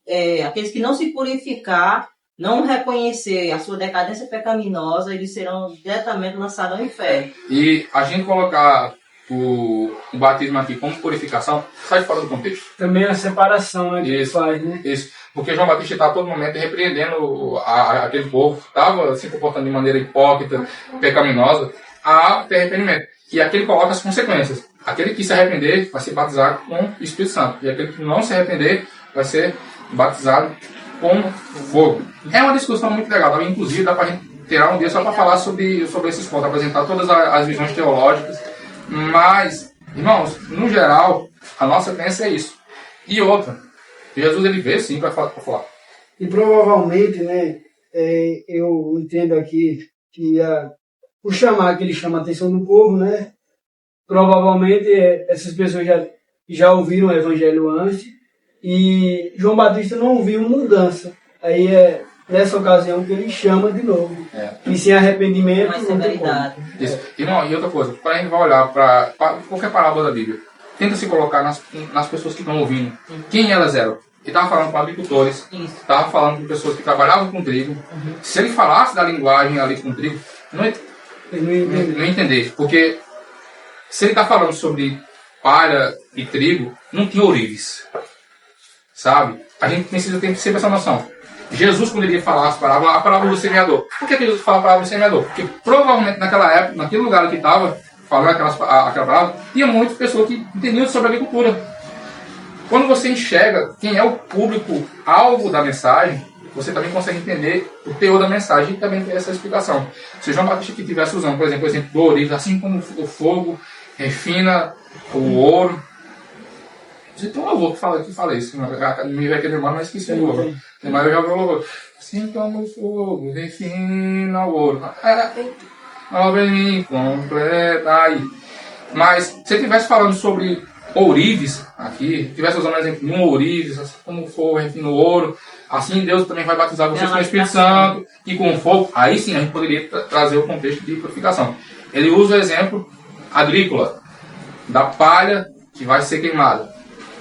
aqueles que não se purificar, não reconhecer a sua decadência pecaminosa, eles serão diretamente lançados ao inferno. E a gente colocar o batismo aqui como purificação, sai fora do contexto. Também a separação, né, que Isso. faz, né? Isso. Porque João Batista está a todo momento repreendendo aquele povo que estava se comportando de maneira hipócrita, pecaminosa, a ter arrependimento. E aqui ele coloca as consequências. Aquele que se arrepender vai ser batizado com o Espírito Santo. E aquele que não se arrepender vai ser batizado com fogo. É uma discussão muito legal. Inclusive, dá para a gente tirar um dia só para falar sobre esses pontos, apresentar todas as visões teológicas. Mas, irmãos, no geral, a nossa crença é isso. E outra, Jesus ele veio sim para falar. E provavelmente, né, eu entendo aqui que o chamar que ele chama a atenção do povo, né, provavelmente essas pessoas já ouviram o evangelho antes e João Batista não ouviu mudança. Aí é nessa ocasião que ele chama de novo. E sem arrependimento, Mais não tem severidade. Isso. Irmão, e outra coisa, quando a gente vai olhar para qualquer parábola da Bíblia, tenta se colocar nas pessoas que estão ouvindo. Quem elas eram? Ele estava falando com agricultores, estava falando com pessoas que trabalhavam com trigo. Se ele falasse da linguagem ali com trigo, não ia entender. Porque se ele está falando sobre palha e trigo, não tinha ourives. Sabe? A gente precisa ter sempre essa noção. Jesus, quando ele ia falar a parábola do semeador. Por que Jesus fala a parábola do semeador? Porque provavelmente naquela época, naquele lugar que estava falando aquela parábola, tinha muitas pessoas que entendiam sobre agricultura. Quando você enxerga quem é o público-alvo da mensagem, você também consegue entender o teor da mensagem e também ter essa explicação. Se João Batista que estivesse usando, por exemplo, o exemplo do ourives, assim como o fogo refina o ouro. Você tem um louvor que fala isso. Me vai querer mais, mas esqueci o louvor. Mas eu já vi o louvor. Assim como o fogo refina o ouro. Obra em completa aí. Mas se ele estivesse falando sobre ourives aqui, estivesse usando o exemplo de um ourives, assim como o fogo refina o ouro, assim Deus também vai batizar vocês com o Espírito Santo e com o fogo. Aí sim a gente poderia trazer o contexto de purificação. Ele usa o exemplo agrícola da palha que vai ser queimada.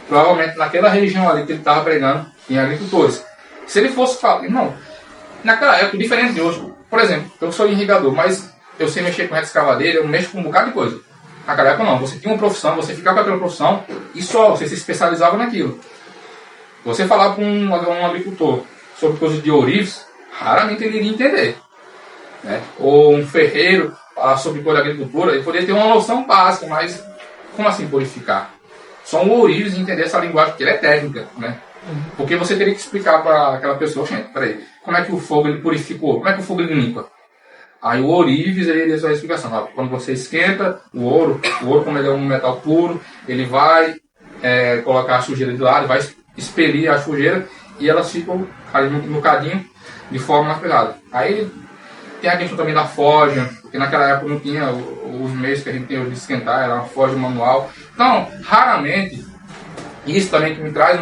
Provavelmente naquela região ali que ele estava pregando, em agricultores. Se ele fosse falar, não, naquela época, diferente de hoje, por exemplo, eu sou irrigador, mas eu sei mexer com reta escavadeira, eu mexo com um bocado de coisa. Naquela época não, você tinha uma profissão, você ficava com aquela profissão e só, você se especializava naquilo. Você falar com um agricultor sobre coisas de ourives, raramente ele iria entender. Né? Ou um ferreiro falar sobre coisa de agricultura, ele poderia ter uma noção básica, mas como assim purificar? Só um ourives entender essa linguagem, porque ela é técnica, né? Porque você teria que explicar para aquela pessoa, gente, peraí, como é que o fogo ele purificou? Como é que o fogo ele limpa? Aí o ourives, ele deu essa explicação. Ó, quando você esquenta o ouro como ele é um metal puro, ele vai colocar a sujeira de lado, vai expelir a sujeira e elas ficam ali no cadinho de forma naturalizada. Aí tem a questão também da forja, porque naquela época não tinha os meios que a gente tem hoje de esquentar, era uma forja manual. Então, raramente, isso também que me traz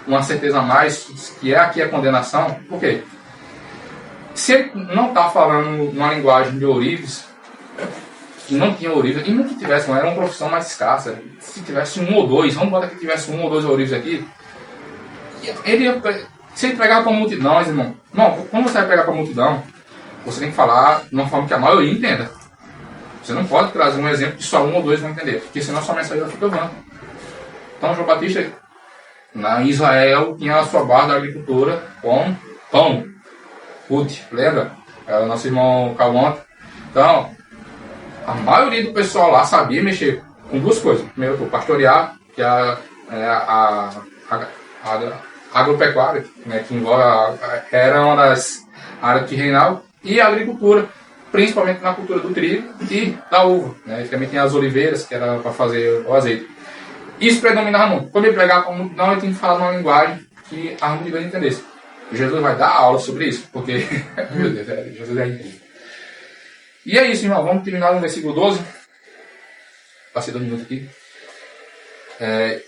uma certeza a mais, que é aqui a condenação. Por quê? Se ele não está falando uma linguagem de ourives, que não tinha ourives, e não que tivesse, não era uma profissão mais escassa. Se tivesse um ou dois, vamos botar que tivesse um ou dois ourives aqui, se ele pregar para a multidão, irmão, não, quando você vai pregar para a multidão, você tem que falar de uma forma que a maioria entenda. Você não pode trazer um exemplo que só um ou dois vão entender, porque senão sua mensagem fica vã. Então, João Batista, Na Israel tinha a sua barra da agricultura com pão. Ruth, lembra? Era o nosso irmão Calonta. Então, a maioria do pessoal lá sabia mexer com duas coisas. Primeiro, o pastorear, que é a agropecuária, né, que era uma das áreas que reinava, e a agricultura, principalmente na cultura do trigo e da uva. Né? Também tinha as oliveiras, que era para fazer o azeite. Isso predominava muito. Quando ele pregava com a multidão, ele tinha que falar numa linguagem que a multidão entendesse. Jesus vai dar aula sobre isso, porque, meu Deus, Jesus é incrível. E é isso, irmão. Vamos terminar no versículo 12. Passei 2 minutos aqui.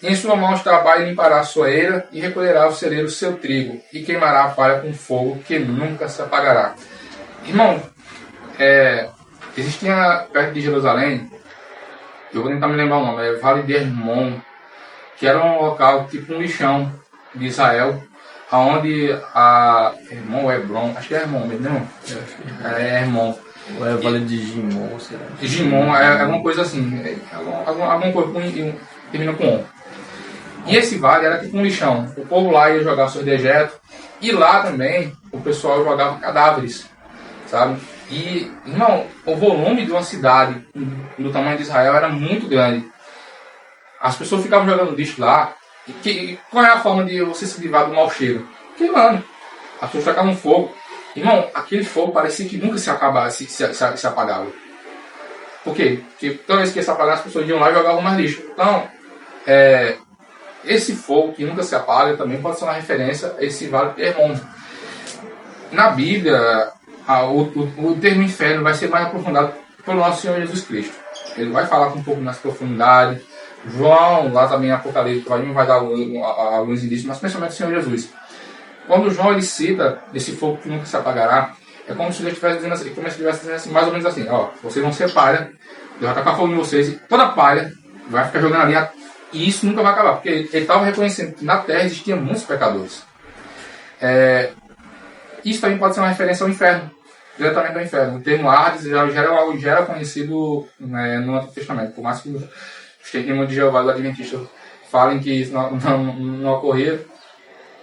Em sua mão trabalha e limpará a sua eira, e recolherá o celeiro seu trigo, e queimará a palha com fogo, que nunca se apagará. Irmão, existia perto de Jerusalém, eu vou tentar me lembrar o nome, Vale de Hermon, que era um local tipo um lixão de Israel, onde a Hermon ou Hebron, acho que é Hermon mesmo, não? É Hermon. Ou é Vale de Gimon, será? Gimon é alguma coisa assim, alguma coisa termina com on. E esse vale era tipo um lixão. O povo lá ia jogar seus dejetos, e lá também o pessoal jogava cadáveres, sabe? E, irmão, o volume de uma cidade do tamanho de Israel era muito grande. As pessoas ficavam jogando lixo lá. E qual é a forma de você se livrar do mau cheiro? Queimando. As pessoas tacavam fogo. Irmão, aquele fogo parecia que nunca se apagava. Por quê? Porque toda vez que ia se apagar, as pessoas iam lá e jogavam mais lixo. Então, esse fogo que nunca se apaga também pode ser uma referência a esse Vale de Hermon. Na Bíblia, o termo inferno vai ser mais aprofundado pelo nosso Senhor Jesus Cristo. Ele vai falar com um pouco mais profundidade. João, lá também em Apocalipse, vai dar alguns indícios, mas principalmente o Senhor Jesus. Quando João ele cita esse fogo que nunca se apagará, é como se ele estivesse dizendo assim, mais ou menos assim, ó, vocês vão ser palha, Deus vai tacar fogo em vocês, e toda palha vai ficar jogando ali, e isso nunca vai acabar, porque ele estava reconhecendo que na terra existiam muitos pecadores. Isso também pode ser uma referência ao inferno, diretamente ao inferno. O termo Hades já era conhecido no Antigo Testamento, por mais que os testemunhos de Jeová e os adventistas falem que isso não ocorria.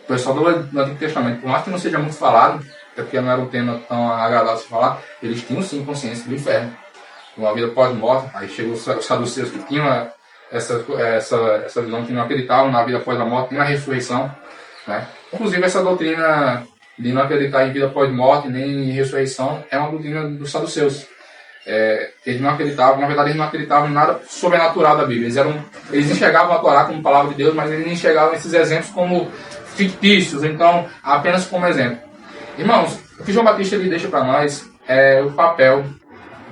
O pessoal do Antigo Testamento, por mais que não seja muito falado, até porque não era um tema tão agradável de se falar, eles tinham sim consciência do inferno, de uma vida pós-morte. Aí chegou os saduceus que tinham essa visão, que não acreditavam na vida após a morte, nem na ressurreição. Né? Inclusive essa doutrina de não acreditar em vida após morte, nem em ressurreição, é uma doutrina dos saduceus. Eles não acreditavam, na verdade eles não acreditavam em nada sobrenatural da Bíblia. Eles enxergavam a Torá como palavra de Deus, mas eles enxergavam esses exemplos como fictícios, então apenas como exemplo. Irmãos, o que João Batista ele deixa para nós é o papel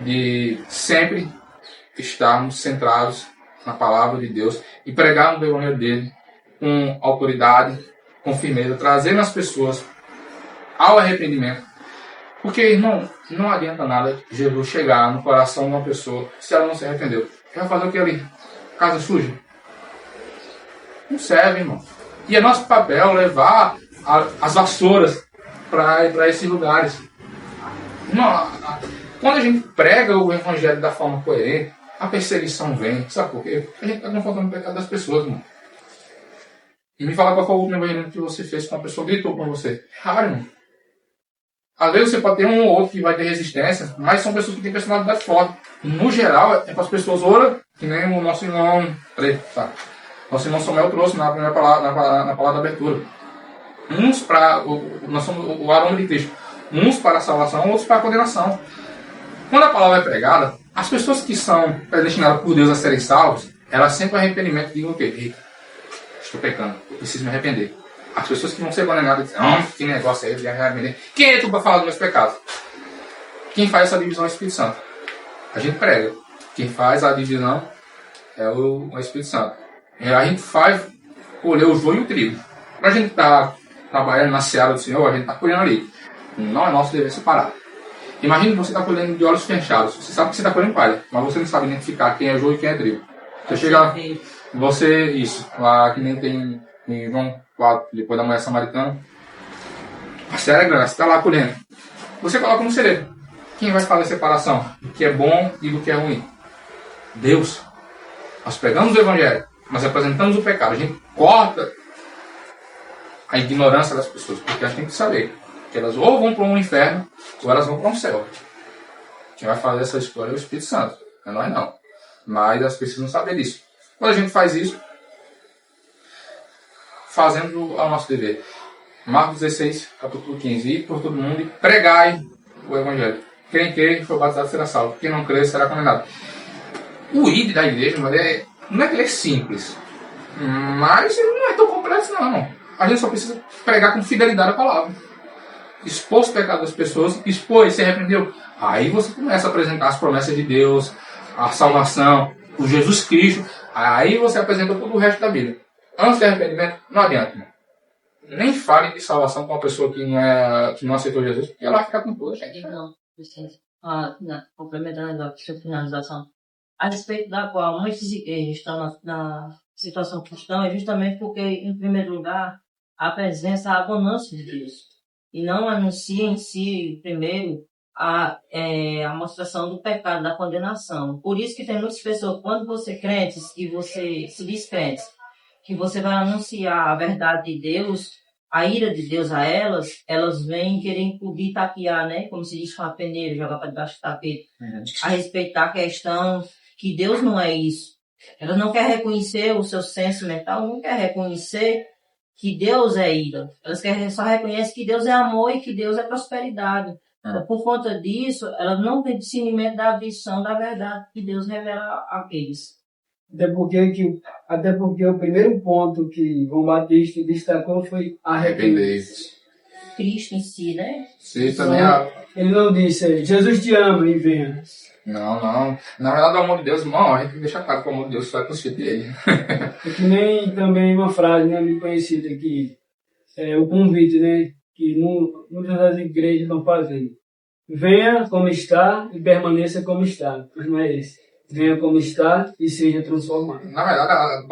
de sempre estarmos centrados na palavra de Deus e pregarmos o evangelho dele com autoridade, com firmeza, trazendo as pessoas ao arrependimento. Porque, irmão, não adianta nada Jesus chegar no coração de uma pessoa se ela não se arrependeu. Ele vai fazer o que ali? Casa suja? Não serve, irmão. E é nosso papel levar as vassouras para esses lugares. Não, quando a gente prega o evangelho da forma coerente, a perseguição vem. Sabe por quê? Porque a gente está confrontando o pecado das pessoas, irmão. E me fala qual foi o último evangelho que você fez com uma pessoa gritou com você. É raro, irmão. Às vezes você pode ter um ou outro que vai ter resistência, mas são pessoas que têm personalidade forte. No geral, é para as pessoas ouro, que nem o nosso irmão. Tá? Nosso irmão Samuel trouxe na primeira palavra, na palavra da abertura. Uns para nós somos o aroma de Cristo. Uns para a salvação, outros para a condenação. Quando a palavra é pregada, as pessoas que são predestinadas por Deus a serem salvos, elas sempre arrependimento digam o quê? Eita, estou pecando, eu preciso me arrepender. As pessoas que vão ser condenadas dizem, não, que negócio é esse de arrepender? Quem é tu para falar dos meus pecados? Quem faz essa divisão é o Espírito Santo. A gente prega. Quem faz a divisão é o Espírito Santo. E a gente faz colher o joio e o trigo. Para a gente estar trabalhando na seara do Senhor, a gente está colhendo ali. Não é nosso dever separar. Imagine que você está colhendo de olhos fechados. Você sabe que você está colhendo palha, mas você não sabe identificar quem é joio e quem é trigo. Você chega lá, lá que nem tem em João 4, depois da mulher samaritana. A seara é grande, você está lá colhendo. Você coloca no celeiro. Quem vai fazer a separação do que é bom e do que é ruim? Deus. Nós pregamos o evangelho, nós apresentamos o pecado. A gente corta a ignorância das pessoas, porque elas têm que saber que elas ou vão para um inferno ou elas vão para um céu. Quem vai fazer essa escolha é o Espírito Santo, não é nós não. Mas elas precisam saber disso. Quando a gente faz isso, fazendo o nosso dever. Marcos 16, capítulo 15. Ir por todo mundo e pregai o Evangelho. Quem crê e for batizado será salvo. Quem não crê será condenado. O ID da igreja, mas não é que ele é simples, mas ele não é tão complexo não. A gente só precisa pregar com fidelidade a palavra. Expor os pecados das pessoas, expor e se arrependeu. Aí você começa a apresentar as promessas de Deus, a salvação, o Jesus Cristo. Aí você apresenta todo o resto da Bíblia. Antes de arrependimento, não adianta, irmão. Nem fale de salvação com uma pessoa que não aceitou Jesus, porque ela vai ficar com tudo, gente. Não, licença. Complementando a sua finalização. A respeito da qual muitas igrejas estão na situação cristã é justamente porque, em primeiro lugar, a presença, a abundância de Deus. E não anuncia em si, primeiro, a mostração do pecado, da condenação. Por isso que tem muitas pessoas, quando você é crente, e você se diz crente, que você vai anunciar a verdade de Deus, a ira de Deus a elas vêm querer encobrir, tapear, né? Como se diz com a peneira, jogar para debaixo do tapete. A respeito da questão que Deus não é isso. Elas não querem reconhecer o seu senso mental, não querem reconhecer que Deus é ira. Elas só reconhecem que Deus é amor e que Deus é prosperidade. Então, por conta disso, elas não têm discernimento da visão da verdade que Deus revela àqueles. Até porque o primeiro ponto que João Batista destacou foi arrepender-se. Cristo em si, né? Sim, também Ele não disse, Jesus te ama e venha. Não. Na verdade, o amor de Deus, irmão, a gente tem que deixar claro que o amor de Deus só é para os filhos dele. É que nem também uma frase, né, muito conhecida que é o convite, né, que muitas das igrejas estão fazendo. Venha como está e permaneça como está. Mas não é esse. Venha como está e seja transformado. Na verdade,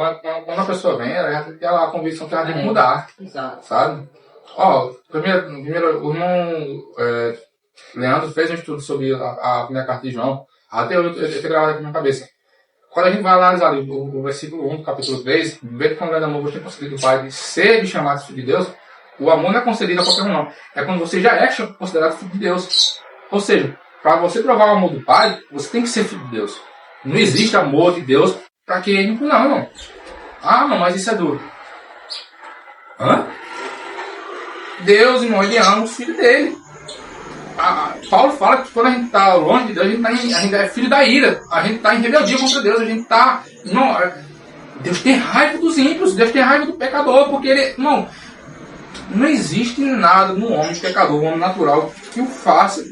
quando a pessoa vem, ela já tem que ter a convicção que ela tem que mudar. Exato. Sabe? Primeiro o irmão Leandro fez um estudo sobre a primeira carta de João. Até eu tenho gravado aqui na minha cabeça. Quando a gente vai analisar ali o versículo 1 do capítulo 3, vendo que um grande amor você tem concedido o Pai de ser e chamado filho de Deus, o amor não é concedido a qualquer um, não. É quando você já é considerado filho de Deus. Ou seja, para você provar o amor do Pai, você tem que ser filho de Deus. Não existe amor de Deus para quem não, irmão. Não, mas isso é duro. Deus, irmão, ele ama os filhos dele. Paulo fala que quando a gente está longe de Deus, a gente é filho da ira. A gente está em rebeldia contra Deus. A gente está... Deus tem raiva dos ímpios. Deus tem raiva do pecador. Porque ele... Irmão, não existe nada no homem pecador, no homem natural, que o faça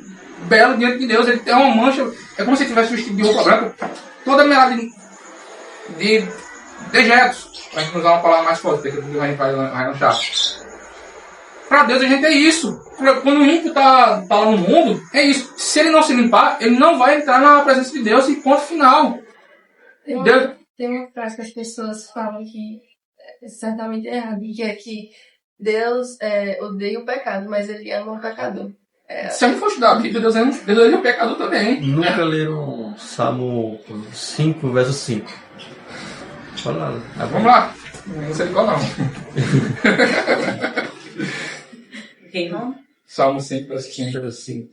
belo diante de Deus. Ele tem uma mancha... É como se ele tivesse vestido de roupa branca, toda melada de dejetos. A gente usar uma palavra mais forte, porque a gente vai lanchar. Para Deus a gente é isso. Quando o ímpio está lá no mundo, é isso. Se ele não se limpar, ele não vai entrar na presença de Deus e ponto final. Tem uma frase que as pessoas falam que é certamente errado, que é que Deus odeia o pecado, mas ele ama o pecador. Se a gente for estudar a Bíblia, Deus odeia o pecador também. Nunca leram Salmo 5, verso 5. Fala lá. Vamos lá. Não sei qual não. Quem não? Salmo 5, verso 5.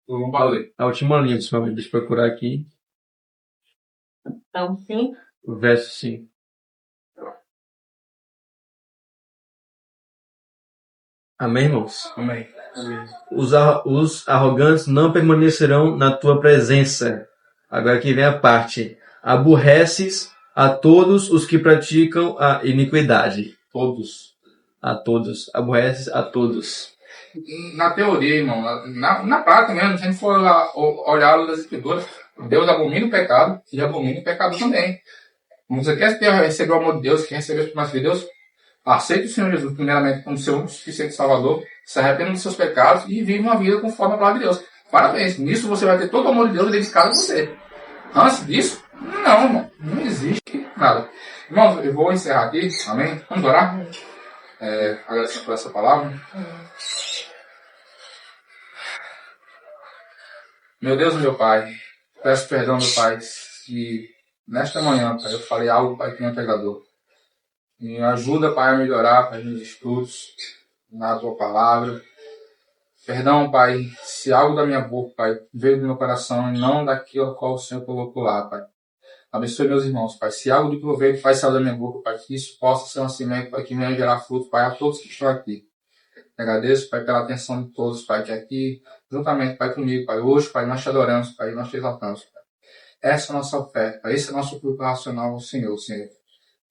Vamos ler. A última linha, deixa eu procurar aqui. Então, sim. O verso 5. Amém, irmãos? Amém. Os arrogantes não permanecerão na tua presença. Agora aqui vem a parte. Aborreces a todos os que praticam a iniquidade. Todos. A todos. Aborreces a todos. Na teoria, irmão, na prática mesmo, se a gente for olhar das escrituras, Deus abomina o pecado e abomina o pecado também. Você quer receber o amor de Deus, quer receber as promessas de Deus? Aceite o Senhor Jesus, primeiramente, como seu suficiente Salvador, se arrependa dos seus pecados e vive uma vida conforme a palavra de Deus. Parabéns, nisso você vai ter todo o amor de Deus dedicado a você. Antes disso, não, irmão, não existe nada. Irmãos, eu vou encerrar aqui, amém? Vamos orar? Agradecendo por essa palavra. Meu Deus, meu Pai, peço perdão, meu Pai, se nesta manhã, Pai, eu falei algo, Pai, que não é pegador. Me ajuda, Pai, a melhorar, Pai, nos estudos, na Tua Palavra. Perdão, Pai, se algo da minha boca, Pai, veio do meu coração e não daquilo ao qual o Senhor colocou lá, Pai. Abençoe meus irmãos, Pai. Se algo do que eu vejo, Pai, saiu da minha boca, Pai, que isso possa ser um semente, Pai, que venha gerar fruto, Pai, a todos que estão aqui. Agradeço, Pai, pela atenção de todos, Pai, que aqui, juntamente, Pai, comigo, Pai, hoje, Pai, nós te adoramos, Pai, nós te exaltamos, Pai. Essa é a nossa oferta, Pai, esse é o nosso culto racional ao Senhor, Senhor.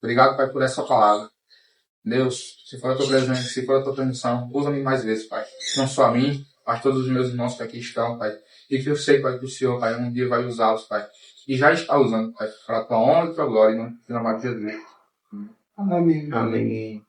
Obrigado, Pai, por essa palavra. Deus, se for a tua presença, se for a tua permissão, usa-me mais vezes, Pai. Não só a mim, mas todos os meus irmãos que aqui estão, Pai. E que eu sei, Pai, que o Senhor, Pai, um dia vai usá-los, Pai. E já está usando, Pai, para a tua honra e a tua glória, no nome de Jesus. Amém. Amém.